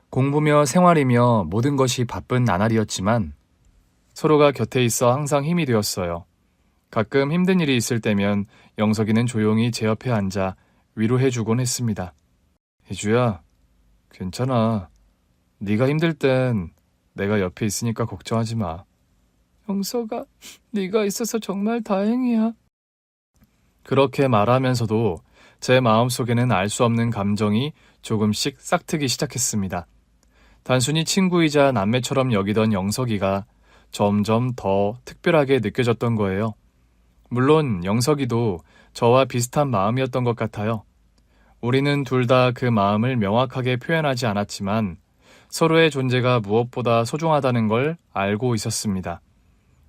공부며 생활이며 모든 것이 바쁜 나날이었지만 서로가 곁에 있어 항상 힘이 되었어요. 가끔 힘든 일이 있을 때면 영석이는 조용히 제 옆에 앉아 위로해주곤 했습니다. 희주야, 괜찮아. 네가 힘들 땐 내가 옆에 있으니까 걱정하지 마. 영석아, 네가 있어서 정말 다행이야. 그렇게 말하면서도 제 마음속에는 알 수 없는 감정이 조금씩 싹트기 시작했습니다. 단순히 친구이자 남매처럼 여기던 영석이가 점점 더 특별하게 느껴졌던 거예요. 물론 영석이도 저와 비슷한 마음이었던 것 같아요. 우리는 둘 다 그 마음을 명확하게 표현하지 않았지만 서로의 존재가 무엇보다 소중하다는 걸 알고 있었습니다.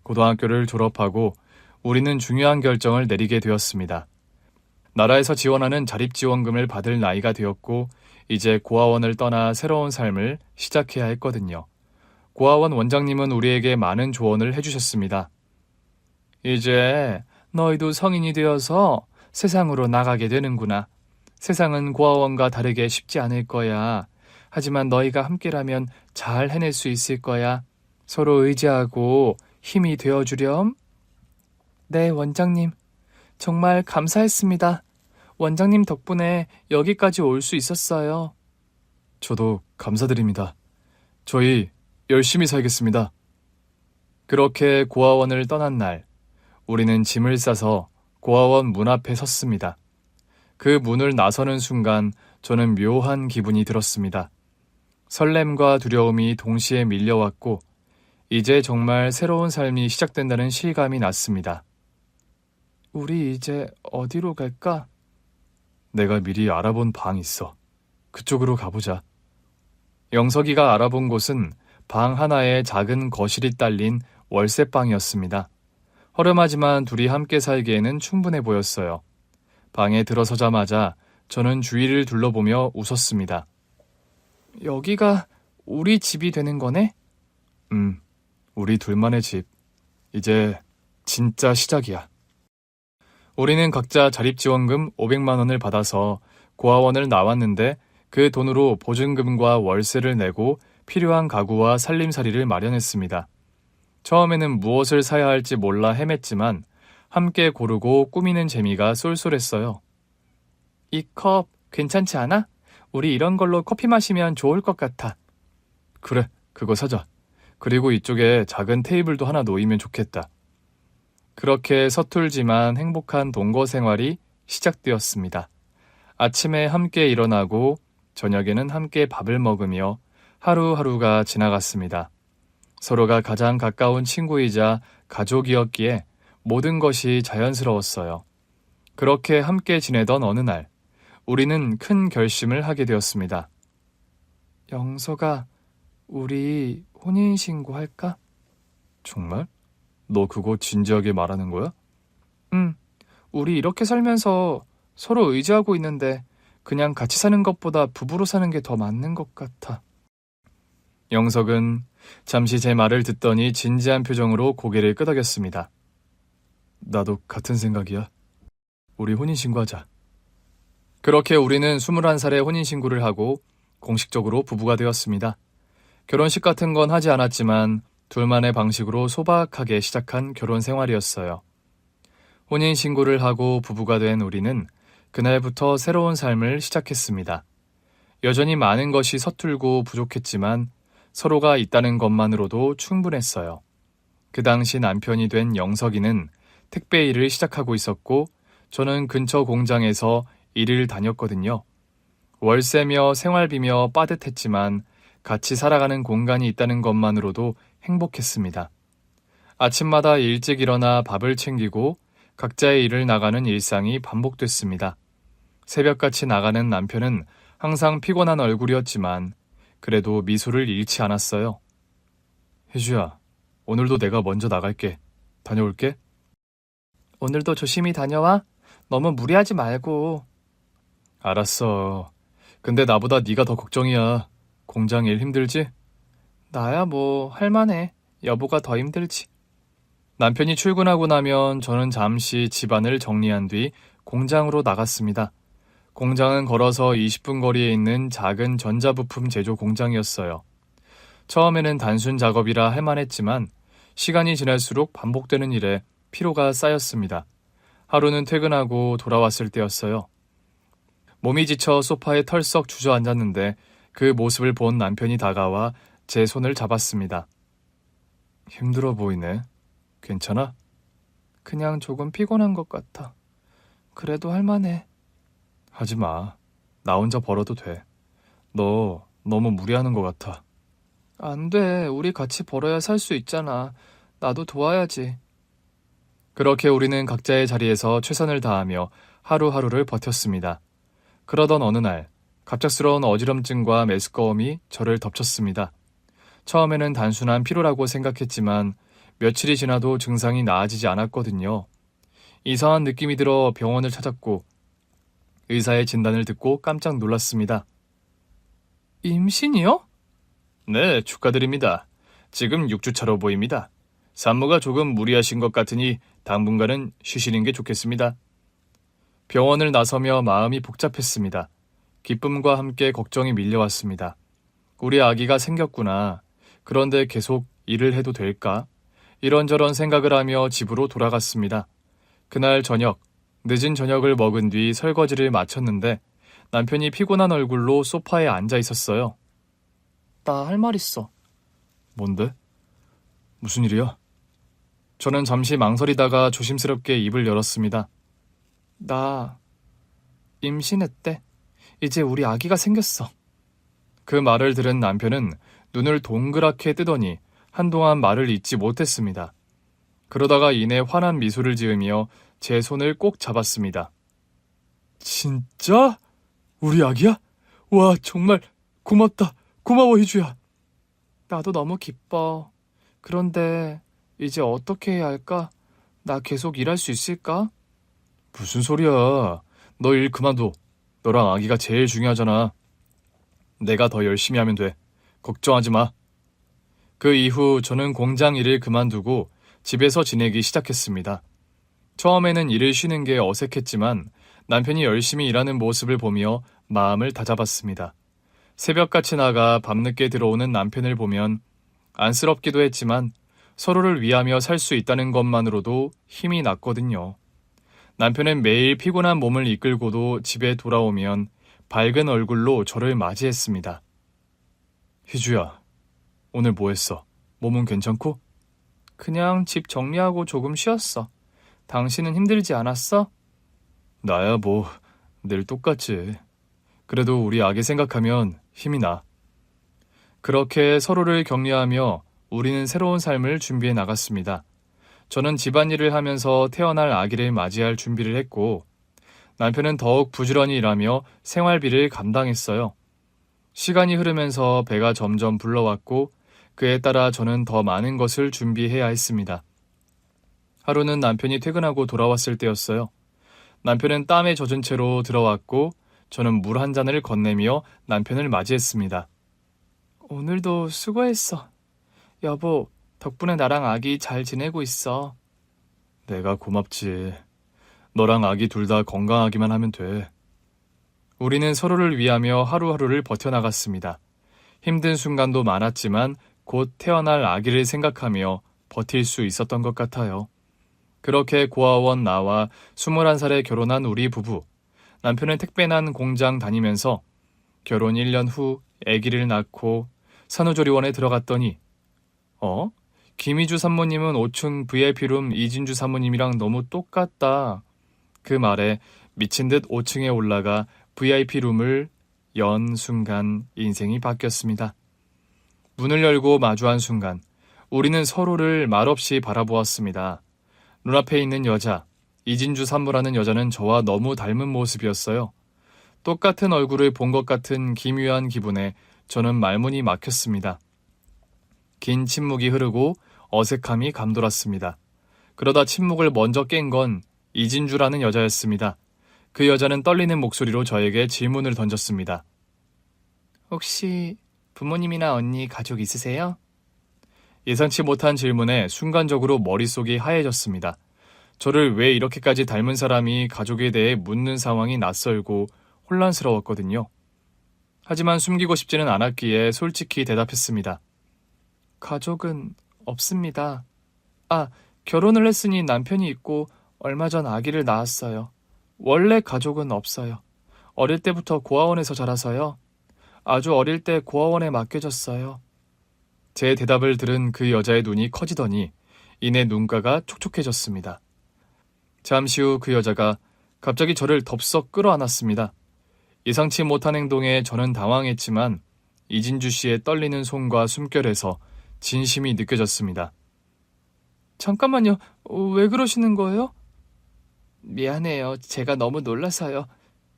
고등학교를 졸업하고 우리는 중요한 결정을 내리게 되었습니다. 나라에서 지원하는 자립지원금을 받을 나이가 되었고 이제 고아원을 떠나 새로운 삶을 시작해야 했거든요. 고아원 원장님은 우리에게 많은 조언을 해주셨습니다. 이제 너희도 성인이 되어서 세상으로 나가게 되는구나. 세상은 고아원과 다르게 쉽지 않을 거야. 하지만 너희가 함께라면 잘 해낼 수 있을 거야. 서로 의지하고 힘이 되어주렴. 네, 원장님. 정말 감사했습니다. 원장님 덕분에 여기까지 올 수 있었어요. 저도 감사드립니다. 저희 열심히 살겠습니다. 그렇게 고아원을 떠난 날, 우리는 짐을 싸서 고아원 문 앞에 섰습니다. 그 문을 나서는 순간 저는 묘한 기분이 들었습니다. 설렘과 두려움이 동시에 밀려왔고, 이제 정말 새로운 삶이 시작된다는 실감이 났습니다. 우리 이제 어디로 갈까? 내가 미리 알아본 방 있어. 그쪽으로 가보자. 영석이가 알아본 곳은 방 하나에 작은 거실이 딸린 월세방이었습니다. 허름하지만 둘이 함께 살기에는 충분해 보였어요. 방에 들어서자마자 저는 주위를 둘러보며 웃었습니다. 여기가 우리 집이 되는 거네? 우리 둘만의 집. 이제 진짜 시작이야. 우리는 각자 자립지원금 500만 원을 받아서 고아원을 나왔는데 그 돈으로 보증금과 월세를 내고 필요한 가구와 살림살이를 마련했습니다. 처음에는 무엇을 사야 할지 몰라 헤맸지만 함께 고르고 꾸미는 재미가 쏠쏠했어요. 이 컵 괜찮지 않아? 우리 이런 걸로 커피 마시면 좋을 것 같아. 그래, 그거 사자. 그리고 이쪽에 작은 테이블도 하나 놓이면 좋겠다. 그렇게 서툴지만 행복한 동거 생활이 시작되었습니다. 아침에 함께 일어나고 저녁에는 함께 밥을 먹으며 하루하루가 지나갔습니다. 서로가 가장 가까운 친구이자 가족이었기에 모든 것이 자연스러웠어요. 그렇게 함께 지내던 어느 날, 우리는 큰 결심을 하게 되었습니다. 영석아, 우리 혼인신고 할까? 정말? 너 그거 진지하게 말하는 거야? 응, 우리 이렇게 살면서 서로 의지하고 있는데 그냥 같이 사는 것보다 부부로 사는 게 더 맞는 것 같아. 영석은 잠시 제 말을 듣더니 진지한 표정으로 고개를 끄덕였습니다. 나도 같은 생각이야. 우리 혼인신고하자. 그렇게 우리는 21살에 혼인신고를 하고 공식적으로 부부가 되었습니다. 결혼식 같은 건 하지 않았지만 둘만의 방식으로 소박하게 시작한 결혼 생활이었어요. 혼인신고를 하고 부부가 된 우리는 그날부터 새로운 삶을 시작했습니다. 여전히 많은 것이 서툴고 부족했지만 서로가 있다는 것만으로도 충분했어요. 그 당시 남편이 된 영석이는 택배 일을 시작하고 있었고 저는 근처 공장에서 일을 다녔거든요. 월세며 생활비며 빠듯했지만 같이 살아가는 공간이 있다는 것만으로도 행복했습니다. 아침마다 일찍 일어나 밥을 챙기고 각자의 일을 나가는 일상이 반복됐습니다. 새벽같이 나가는 남편은 항상 피곤한 얼굴이었지만 그래도 미소를 잃지 않았어요. 혜주야, 오늘도 내가 먼저 나갈게. 다녀올게. 오늘도 조심히 다녀와. 너무 무리하지 말고. 알았어. 근데 나보다 네가 더 걱정이야. 공장 일 힘들지? 나야 뭐 할만해. 여보가 더 힘들지. 남편이 출근하고 나면 저는 잠시 집안을 정리한 뒤 공장으로 나갔습니다. 공장은 걸어서 20분 거리에 있는 작은 전자부품 제조 공장이었어요. 처음에는 단순 작업이라 할만했지만 시간이 지날수록 반복되는 일에 피로가 쌓였습니다. 하루는 퇴근하고 돌아왔을 때였어요. 몸이 지쳐 소파에 털썩 주저앉았는데 그 모습을 본 남편이 다가와 제 손을 잡았습니다. 힘들어 보이네. 괜찮아? 그냥 조금 피곤한 것 같아. 그래도 할만해. 하지 마. 나 혼자 벌어도 돼. 너 너무 무리하는 것 같아. 안 돼. 우리 같이 벌어야 살 수 있잖아. 나도 도와야지. 그렇게 우리는 각자의 자리에서 최선을 다하며 하루하루를 버텼습니다. 그러던 어느 날 갑작스러운 어지럼증과 메스꺼움이 저를 덮쳤습니다. 처음에는 단순한 피로라고 생각했지만 며칠이 지나도 증상이 나아지지 않았거든요. 이상한 느낌이 들어 병원을 찾았고 의사의 진단을 듣고 깜짝 놀랐습니다. 임신이요? 네, 축하드립니다. 지금 6주차로 보입니다. 산모가 조금 무리하신 것 같으니 당분간은 쉬시는 게 좋겠습니다. 병원을 나서며 마음이 복잡했습니다. 기쁨과 함께 걱정이 밀려왔습니다. 우리 아기가 생겼구나. 그런데 계속 일을 해도 될까? 이런저런 생각을 하며 집으로 돌아갔습니다. 그날 저녁, 늦은 저녁을 먹은 뒤 설거지를 마쳤는데 남편이 피곤한 얼굴로 소파에 앉아 있었어요. 나 할 말 있어. 뭔데? 무슨 일이야? 저는 잠시 망설이다가 조심스럽게 입을 열었습니다. 나 임신했대. 이제 우리 아기가 생겼어. 그 말을 들은 남편은 눈을 동그랗게 뜨더니 한동안 말을 잇지 못했습니다. 그러다가 이내 환한 미소를 지으며 제 손을 꼭 잡았습니다. 진짜? 우리 아기야? 와, 정말 고맙다. 고마워, 희주야. 나도 너무 기뻐. 그런데 이제 어떻게 해야 할까? 나 계속 일할 수 있을까? 무슨 소리야. 너 일 그만둬. 너랑 아기가 제일 중요하잖아. 내가 더 열심히 하면 돼. 걱정하지 마. 그 이후 저는 공장 일을 그만두고 집에서 지내기 시작했습니다. 처음에는 일을 쉬는 게 어색했지만 남편이 열심히 일하는 모습을 보며 마음을 다잡았습니다. 새벽같이 나가 밤늦게 들어오는 남편을 보면 안쓰럽기도 했지만 서로를 위하며 살 수 있다는 것만으로도 힘이 났거든요. 남편은 매일 피곤한 몸을 이끌고도 집에 돌아오면 밝은 얼굴로 저를 맞이했습니다. 희주야, 오늘 뭐 했어? 몸은 괜찮고? 그냥 집 정리하고 조금 쉬었어. 당신은 힘들지 않았어? 나야 뭐 늘 똑같지. 그래도 우리 아기 생각하면 힘이 나. 그렇게 서로를 격려하며 우리는 새로운 삶을 준비해 나갔습니다. 저는 집안일을 하면서 태어날 아기를 맞이할 준비를 했고 남편은 더욱 부지런히 일하며 생활비를 감당했어요. 시간이 흐르면서 배가 점점 불러왔고 그에 따라 저는 더 많은 것을 준비해야 했습니다. 하루는 남편이 퇴근하고 돌아왔을 때였어요. 남편은 땀에 젖은 채로 들어왔고 저는 물 한 잔을 건네며 남편을 맞이했습니다. 오늘도 수고했어. 여보, 덕분에 나랑 아기 잘 지내고 있어. 내가 고맙지. 너랑 아기 둘 다 건강하기만 하면 돼. 우리는 서로를 위하며 하루하루를 버텨나갔습니다. 힘든 순간도 많았지만 곧 태어날 아기를 생각하며 버틸 수 있었던 것 같아요. 그렇게 고아원 나와 21살에 결혼한 우리 부부. 남편은 택배난 공장 다니면서 결혼 1년 후 아기를 낳고 산후조리원에 들어갔더니 김희주 산모님은 5층 VIP룸 이진주 사모님이랑 너무 똑같다. 그 말에 미친 듯 5층에 올라가 VIP룸을 연 순간 인생이 바뀌었습니다. 문을 열고 마주한 순간 우리는 서로를 말없이 바라보았습니다. 눈앞에 있는 여자, 이진주 산모라는 여자는 저와 너무 닮은 모습이었어요. 똑같은 얼굴을 본 것 같은 기묘한 기분에 저는 말문이 막혔습니다. 긴 침묵이 흐르고 어색함이 감돌았습니다. 그러다 침묵을 먼저 깬 건 이진주라는 여자였습니다. 그 여자는 떨리는 목소리로 저에게 질문을 던졌습니다. 혹시 부모님이나 언니 가족 있으세요? 예상치 못한 질문에 순간적으로 머릿속이 하얘졌습니다. 저를 왜 이렇게까지 닮은 사람이 가족에 대해 묻는 상황이 낯설고 혼란스러웠거든요. 하지만 숨기고 싶지는 않았기에 솔직히 대답했습니다. 가족은 없습니다. 결혼을 했으니 남편이 있고 얼마 전 아기를 낳았어요. 원래 가족은 없어요. 어릴 때부터 고아원에서 자라서요. 아주 어릴 때 고아원에 맡겨졌어요. 제 대답을 들은 그 여자의 눈이 커지더니 이내 눈가가 촉촉해졌습니다. 잠시 후 그 여자가 갑자기 저를 덥석 끌어안았습니다. 예상치 못한 행동에 저는 당황했지만 이진주 씨의 떨리는 손과 숨결에서 진심이 느껴졌습니다. 잠깐만요. 왜 그러시는 거예요? 미안해요. 제가 너무 놀라서요.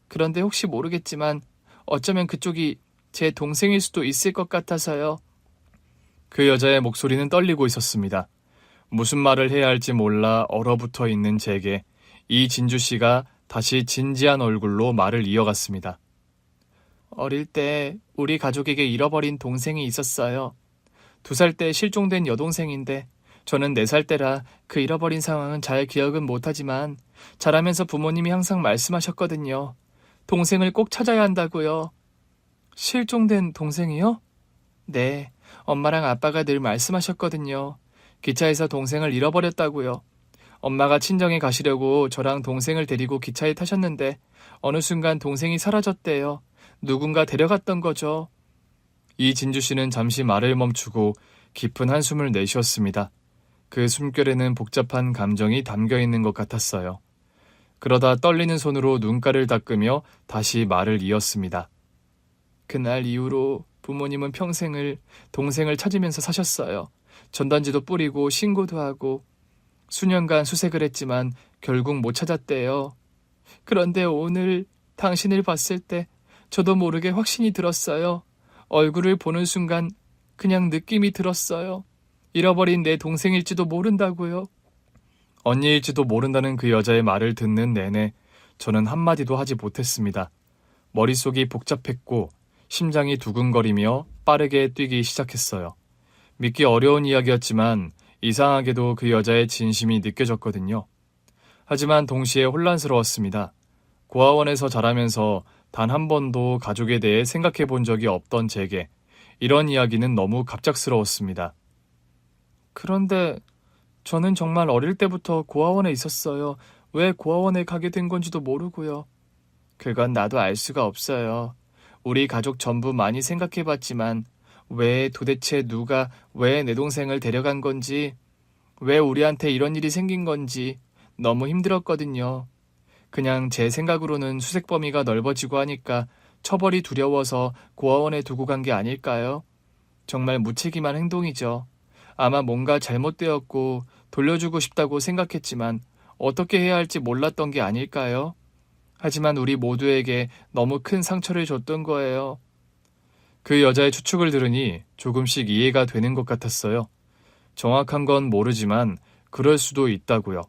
그런데 혹시 모르겠지만 어쩌면 그쪽이 제 동생일 수도 있을 것 같아서요. 그 여자의 목소리는 떨리고 있었습니다. 무슨 말을 해야 할지 몰라 얼어붙어 있는 제게 이진주 씨가 다시 진지한 얼굴로 말을 이어갔습니다. 어릴 때 우리 가족에게 잃어버린 동생이 있었어요. 2살 때 실종된 여동생인데 저는 4살 때라 그 잃어버린 상황은 잘 기억은 못하지만 자라면서 부모님이 항상 말씀하셨거든요. 동생을 꼭 찾아야 한다고요. 실종된 동생이요? 네, 엄마랑 아빠가 늘 말씀하셨거든요. 기차에서 동생을 잃어버렸다고요. 엄마가 친정에 가시려고 저랑 동생을 데리고 기차에 타셨는데 어느 순간 동생이 사라졌대요. 누군가 데려갔던 거죠. 이진주 씨는 잠시 말을 멈추고 깊은 한숨을 내쉬었습니다. 그 숨결에는 복잡한 감정이 담겨 있는 것 같았어요. 그러다 떨리는 손으로 눈가를 닦으며 다시 말을 이었습니다. 그날 이후로 부모님은 평생을 동생을 찾으면서 사셨어요. 전단지도 뿌리고 신고도 하고 수년간 수색을 했지만 결국 못 찾았대요. 그런데 오늘 당신을 봤을 때 저도 모르게 확신이 들었어요. 얼굴을 보는 순간 그냥 느낌이 들었어요. 잃어버린 내 동생일지도 모른다고요. 언니일지도 모른다는 그 여자의 말을 듣는 내내 저는 한마디도 하지 못했습니다. 머릿속이 복잡했고 심장이 두근거리며 빠르게 뛰기 시작했어요. 믿기 어려운 이야기였지만 이상하게도 그 여자의 진심이 느껴졌거든요. 하지만 동시에 혼란스러웠습니다. 고아원에서 자라면서 단 한 번도 가족에 대해 생각해 본 적이 없던 제게 이런 이야기는 너무 갑작스러웠습니다. 그런데 저는 정말 어릴 때부터 고아원에 있었어요. 왜 고아원에 가게 된 건지도 모르고요. 그건 나도 알 수가 없어요. 우리 가족 전부 많이 생각해봤지만 왜 도대체 누가 왜 내 동생을 데려간 건지, 왜 우리한테 이런 일이 생긴 건지 너무 힘들었거든요. 그냥 제 생각으로는 수색 범위가 넓어지고 하니까 처벌이 두려워서 고아원에 두고 간 게 아닐까요? 정말 무책임한 행동이죠. 아마 뭔가 잘못되었고 돌려주고 싶다고 생각했지만 어떻게 해야 할지 몰랐던 게 아닐까요? 하지만 우리 모두에게 너무 큰 상처를 줬던 거예요. 그 여자의 추측을 들으니 조금씩 이해가 되는 것 같았어요. 정확한 건 모르지만 그럴 수도 있다고요.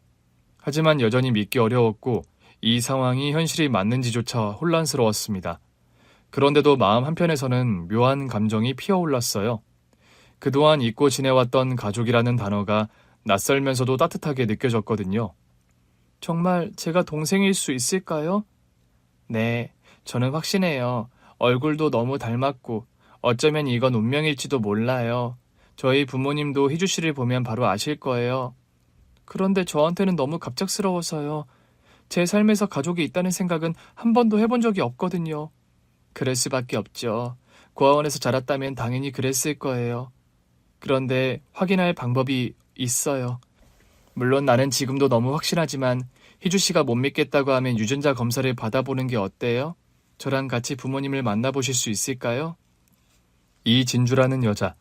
하지만 여전히 믿기 어려웠고 이 상황이 현실이 맞는지조차 혼란스러웠습니다. 그런데도 마음 한편에서는 묘한 감정이 피어올랐어요. 그동안 잊고 지내왔던 가족이라는 단어가 낯설면서도 따뜻하게 느껴졌거든요. 정말 제가 동생일 수 있을까요? 네, 저는 확신해요. 얼굴도 너무 닮았고 어쩌면 이건 운명일지도 몰라요. 저희 부모님도 희주 씨를 보면 바로 아실 거예요. 그런데 저한테는 너무 갑작스러워서요. 제 삶에서 가족이 있다는 생각은 한 번도 해본 적이 없거든요. 그럴 수밖에 없죠. 고아원에서 자랐다면 당연히 그랬을 거예요. 그런데 확인할 방법이 있어요. 물론 나는 지금도 너무 확신하지만 희주 씨가 못 믿겠다고 하면 유전자 검사를 받아보는 게 어때요? 저랑 같이 부모님을 만나보실 수 있을까요? 이진주라는 여자,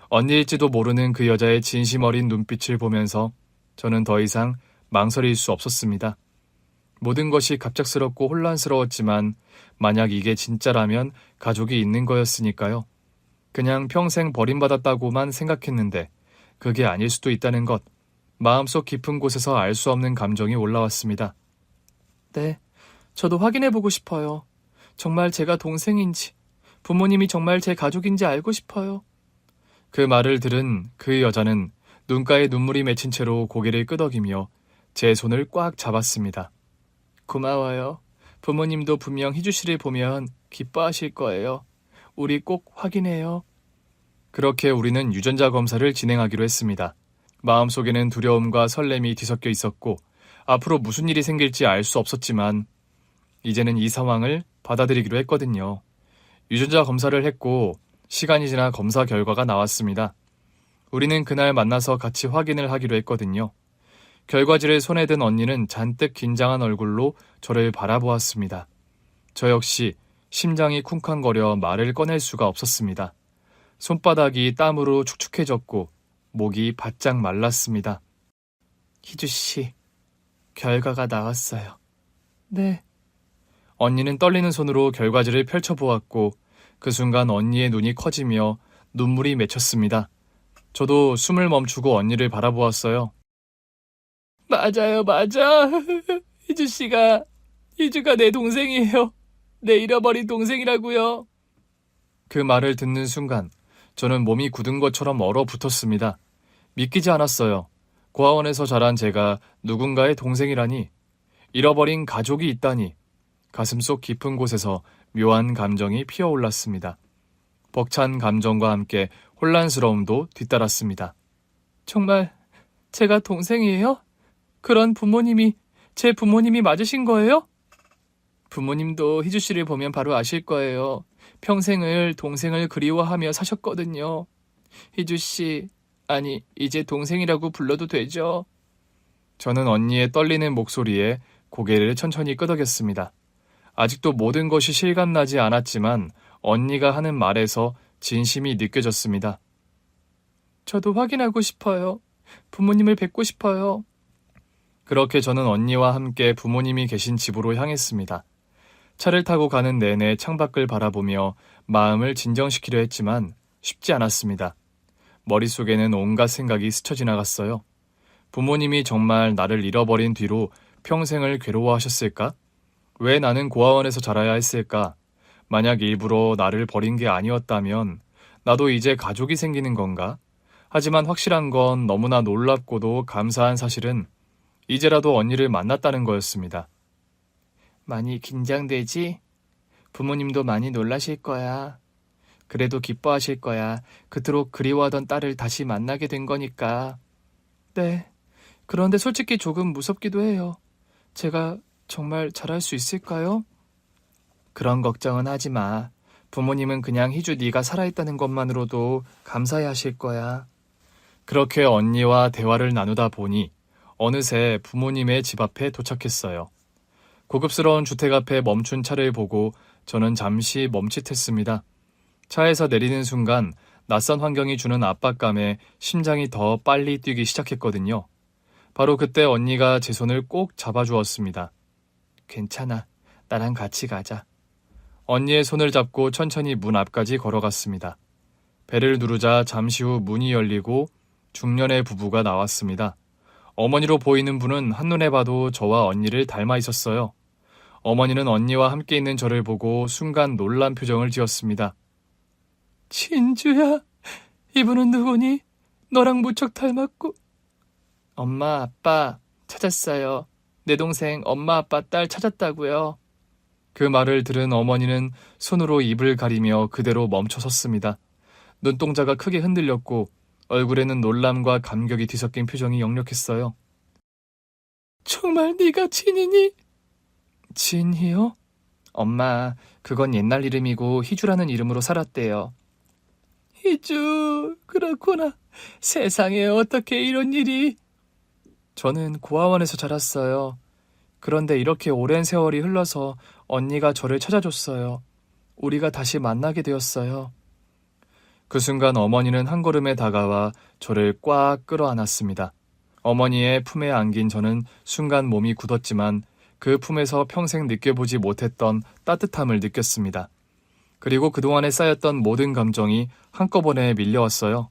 언니일지도 모르는 그 여자의 진심 어린 눈빛을 보면서 저는 더 이상 망설일 수 없었습니다. 모든 것이 갑작스럽고 혼란스러웠지만 만약 이게 진짜라면 가족이 있는 거였으니까요. 그냥 평생 버림받았다고만 생각했는데 그게 아닐 수도 있다는 것, 마음속 깊은 곳에서 알 수 없는 감정이 올라왔습니다. 네, 저도 확인해보고 싶어요. 정말 제가 동생인지, 부모님이 정말 제 가족인지 알고 싶어요. 그 말을 들은 그 여자는 눈가에 눈물이 맺힌 채로 고개를 끄덕이며 제 손을 꽉 잡았습니다. 고마워요. 부모님도 분명 희주 씨를 보면 기뻐하실 거예요. 우리 꼭 확인해요. 그렇게 우리는 유전자 검사를 진행하기로 했습니다. 마음속에는 두려움과 설렘이 뒤섞여 있었고 앞으로 무슨 일이 생길지 알 수 없었지만 이제는 이 상황을 받아들이기로 했거든요. 유전자 검사를 했고 시간이 지나 검사 결과가 나왔습니다. 우리는 그날 만나서 같이 확인을 하기로 했거든요. 결과지를 손에 든 언니는 잔뜩 긴장한 얼굴로 저를 바라보았습니다. 저 역시 심장이 쿵쾅거려 말을 꺼낼 수가 없었습니다. 손바닥이 땀으로 축축해졌고 목이 바짝 말랐습니다. 희주 씨, 결과가 나왔어요. 네. 언니는 떨리는 손으로 결과지를 펼쳐보았고 그 순간 언니의 눈이 커지며 눈물이 맺혔습니다. 저도 숨을 멈추고 언니를 바라보았어요. 맞아요, 맞아. 희주가 내 동생이에요. 내 잃어버린 동생이라고요. 그 말을 듣는 순간 저는 몸이 굳은 것처럼 얼어붙었습니다. 믿기지 않았어요. 고아원에서 자란 제가 누군가의 동생이라니, 잃어버린 가족이 있다니, 가슴속 깊은 곳에서 묘한 감정이 피어올랐습니다. 벅찬 감정과 함께 혼란스러움도 뒤따랐습니다. 정말 제가 동생이에요? 그런 부모님이 제 부모님이 맞으신 거예요? 부모님도 희주 씨를 보면 바로 아실 거예요. 평생을 동생을 그리워하며 사셨거든요. 희주 씨, 아니, 이제 동생이라고 불러도 되죠? 저는 언니의 떨리는 목소리에 고개를 천천히 끄덕였습니다. 아직도 모든 것이 실감나지 않았지만 언니가 하는 말에서 진심이 느껴졌습니다. 저도 확인하고 싶어요. 부모님을 뵙고 싶어요. 그렇게 저는 언니와 함께 부모님이 계신 집으로 향했습니다. 차를 타고 가는 내내 창밖을 바라보며 마음을 진정시키려 했지만 쉽지 않았습니다. 머릿속에는 온갖 생각이 스쳐 지나갔어요. 부모님이 정말 나를 잃어버린 뒤로 평생을 괴로워하셨을까? 왜 나는 고아원에서 자라야 했을까? 만약 일부러 나를 버린 게 아니었다면 나도 이제 가족이 생기는 건가? 하지만 확실한 건 너무나 놀랍고도 감사한 사실은 이제라도 언니를 만났다는 거였습니다. 많이 긴장되지? 부모님도 많이 놀라실 거야. 그래도 기뻐하실 거야. 그토록 그리워하던 딸을 다시 만나게 된 거니까. 네. 그런데 솔직히 조금 무섭기도 해요. 제가 정말 잘할 수 있을까요? 그런 걱정은 하지 마. 부모님은 그냥 희주 네가 살아있다는 것만으로도 감사해 하실 거야. 그렇게 언니와 대화를 나누다 보니 어느새 부모님의 집 앞에 도착했어요. 고급스러운 주택 앞에 멈춘 차를 보고 저는 잠시 멈칫했습니다. 차에서 내리는 순간 낯선 환경이 주는 압박감에 심장이 더 빨리 뛰기 시작했거든요. 바로 그때 언니가 제 손을 꼭 잡아주었습니다. 괜찮아. 나랑 같이 가자. 언니의 손을 잡고 천천히 문 앞까지 걸어갔습니다. 배를 누르자 잠시 후 문이 열리고 중년의 부부가 나왔습니다. 어머니로 보이는 분은 한눈에 봐도 저와 언니를 닮아 있었어요. 어머니는 언니와 함께 있는 저를 보고 순간 놀란 표정을 지었습니다. 진주야, 이분은 누구니? 너랑 무척 닮았고. 엄마, 아빠 찾았어요. 내 동생 엄마, 아빠, 딸 찾았다고요. 그 말을 들은 어머니는 손으로 입을 가리며 그대로 멈춰 섰습니다. 눈동자가 크게 흔들렸고 얼굴에는 놀람과 감격이 뒤섞인 표정이 역력했어요. 정말 네가 진이니? 진이요? 엄마, 그건 옛날 이름이고 희주라는 이름으로 살았대요. 희주, 그렇구나. 세상에 어떻게 이런 일이. 저는 고아원에서 자랐어요. 그런데 이렇게 오랜 세월이 흘러서 언니가 저를 찾아줬어요. 우리가 다시 만나게 되었어요. 그 순간 어머니는 한 걸음에 다가와 저를 꽉 끌어안았습니다. 어머니의 품에 안긴 저는 순간 몸이 굳었지만 그 품에서 평생 느껴보지 못했던 따뜻함을 느꼈습니다. 그리고 그동안에 쌓였던 모든 감정이 한꺼번에 밀려왔어요.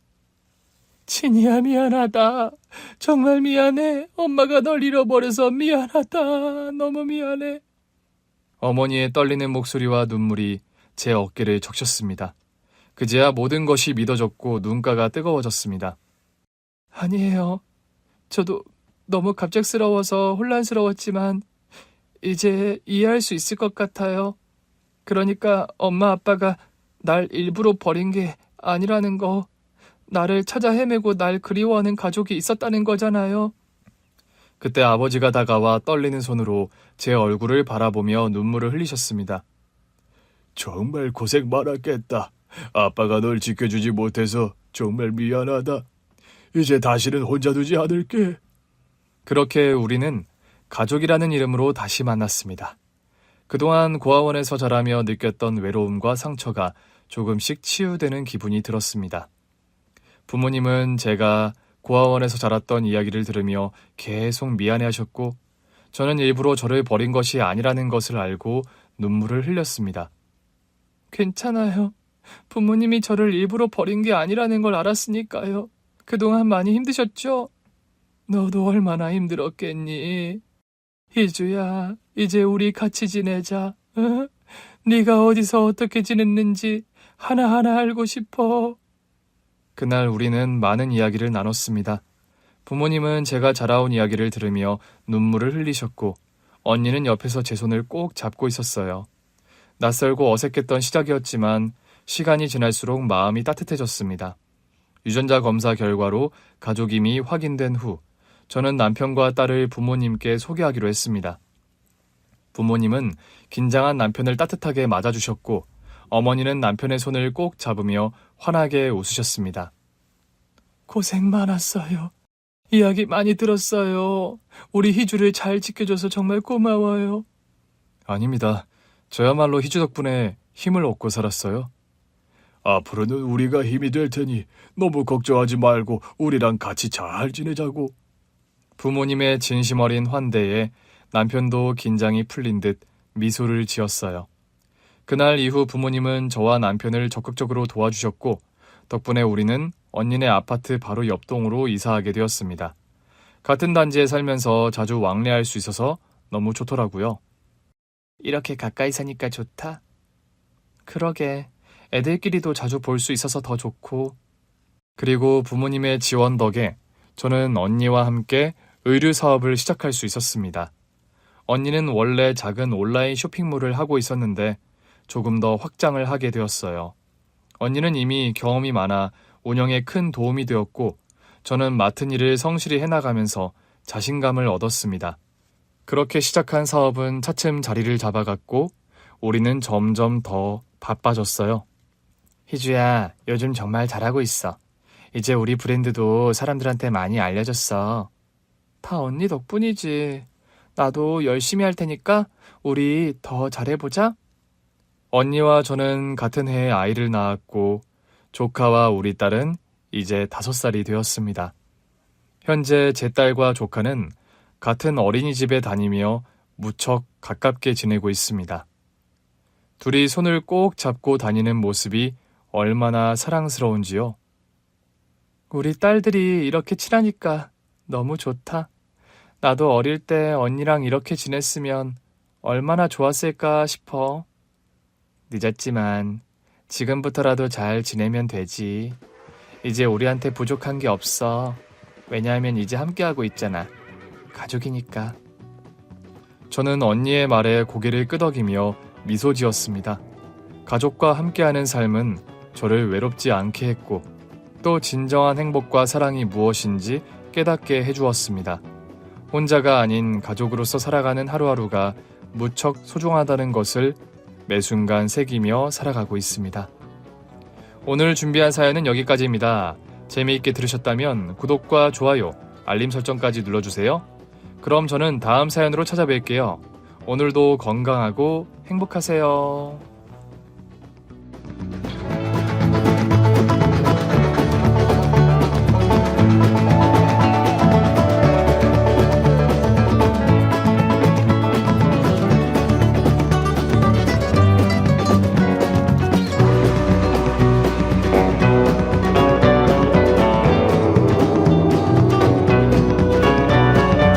진이야, 미안하다. 정말 미안해. 엄마가 널 잃어버려서 미안하다. 너무 미안해. 어머니의 떨리는 목소리와 눈물이 제 어깨를 적셨습니다. 그제야 모든 것이 믿어졌고 눈가가 뜨거워졌습니다. 아니에요. 저도 너무 갑작스러워서 혼란스러웠지만 이제 이해할 수 있을 것 같아요. 그러니까 엄마 아빠가 날 일부러 버린 게 아니라는 거. 나를 찾아 헤매고 날 그리워하는 가족이 있었다는 거잖아요. 그때 아버지가 다가와 떨리는 손으로 제 얼굴을 바라보며 눈물을 흘리셨습니다. 정말 고생 많았겠다. 아빠가 널 지켜주지 못해서 정말 미안하다. 이제 다시는 혼자 두지 않을게. 그렇게 우리는 가족이라는 이름으로 다시 만났습니다. 그동안 고아원에서 자라며 느꼈던 외로움과 상처가 조금씩 치유되는 기분이 들었습니다. 부모님은 제가 고아원에서 자랐던 이야기를 들으며 계속 미안해하셨고 저는 일부러 저를 버린 것이 아니라는 것을 알고 눈물을 흘렸습니다. 괜찮아요. 부모님이 저를 일부러 버린 게 아니라는 걸 알았으니까요. 그동안 많이 힘드셨죠? 너도 얼마나 힘들었겠니? 희주야, 이제 우리 같이 지내자. 어? 네가 어디서 어떻게 지냈는지 하나하나 알고 싶어. 그날 우리는 많은 이야기를 나눴습니다. 부모님은 제가 자라온 이야기를 들으며 눈물을 흘리셨고 언니는 옆에서 제 손을 꼭 잡고 있었어요. 낯설고 어색했던 시작이었지만 시간이 지날수록 마음이 따뜻해졌습니다. 유전자 검사 결과로 가족임이 확인된 후 저는 남편과 딸을 부모님께 소개하기로 했습니다. 부모님은 긴장한 남편을 따뜻하게 맞아주셨고 어머니는 남편의 손을 꼭 잡으며 환하게 웃으셨습니다. 고생 많았어요. 이야기 많이 들었어요. 우리 희주를 잘 지켜줘서 정말 고마워요. 아닙니다. 저야말로 희주 덕분에 힘을 얻고 살았어요. 앞으로는 우리가 힘이 될 테니 너무 걱정하지 말고 우리랑 같이 잘 지내자고. 부모님의 진심 어린 환대에 남편도 긴장이 풀린 듯 미소를 지었어요. 그날 이후 부모님은 저와 남편을 적극적으로 도와주셨고 덕분에 우리는 언니네 아파트 바로 옆 동으로 이사하게 되었습니다. 같은 단지에 살면서 자주 왕래할 수 있어서 너무 좋더라고요. 이렇게 가까이 사니까 좋다. 그러게, 애들끼리도 자주 볼 수 있어서 더 좋고. 그리고 부모님의 지원 덕에 저는 언니와 함께 의류 사업을 시작할 수 있었습니다. 언니는 원래 작은 온라인 쇼핑몰을 하고 있었는데 조금 더 확장을 하게 되었어요. 언니는 이미 경험이 많아 운영에 큰 도움이 되었고 저는 맡은 일을 성실히 해나가면서 자신감을 얻었습니다. 그렇게 시작한 사업은 차츰 자리를 잡아갔고 우리는 점점 더 바빠졌어요. 희주야, 요즘 정말 잘하고 있어. 이제 우리 브랜드도 사람들한테 많이 알려졌어. 다 언니 덕분이지. 나도 열심히 할 테니까 우리 더 잘해보자. 언니와 저는 같은 해에 아이를 낳았고 조카와 우리 딸은 이제 5살이 되었습니다. 현재 제 딸과 조카는 같은 어린이집에 다니며 무척 가깝게 지내고 있습니다. 둘이 손을 꼭 잡고 다니는 모습이 얼마나 사랑스러운지요. 우리 딸들이 이렇게 친하니까 너무 좋다. 나도 어릴 때 언니랑 이렇게 지냈으면 얼마나 좋았을까 싶어. 늦었지만 지금부터라도 잘 지내면 되지. 이제 우리한테 부족한 게 없어. 왜냐하면 이제 함께하고 있잖아. 가족이니까. 저는 언니의 말에 고개를 끄덕이며 미소 지었습니다. 가족과 함께하는 삶은 저를 외롭지 않게 했고 또 진정한 행복과 사랑이 무엇인지 깨닫게 해주었습니다. 혼자가 아닌 가족으로서 살아가는 하루하루가 무척 소중하다는 것을 매 순간 새기며 살아가고 있습니다. 오늘 준비한 사연은 여기까지입니다. 재미있게 들으셨다면 구독과 좋아요, 알림 설정까지 눌러주세요. 그럼 저는 다음 사연으로 찾아뵐게요. 오늘도 건강하고 행복하세요.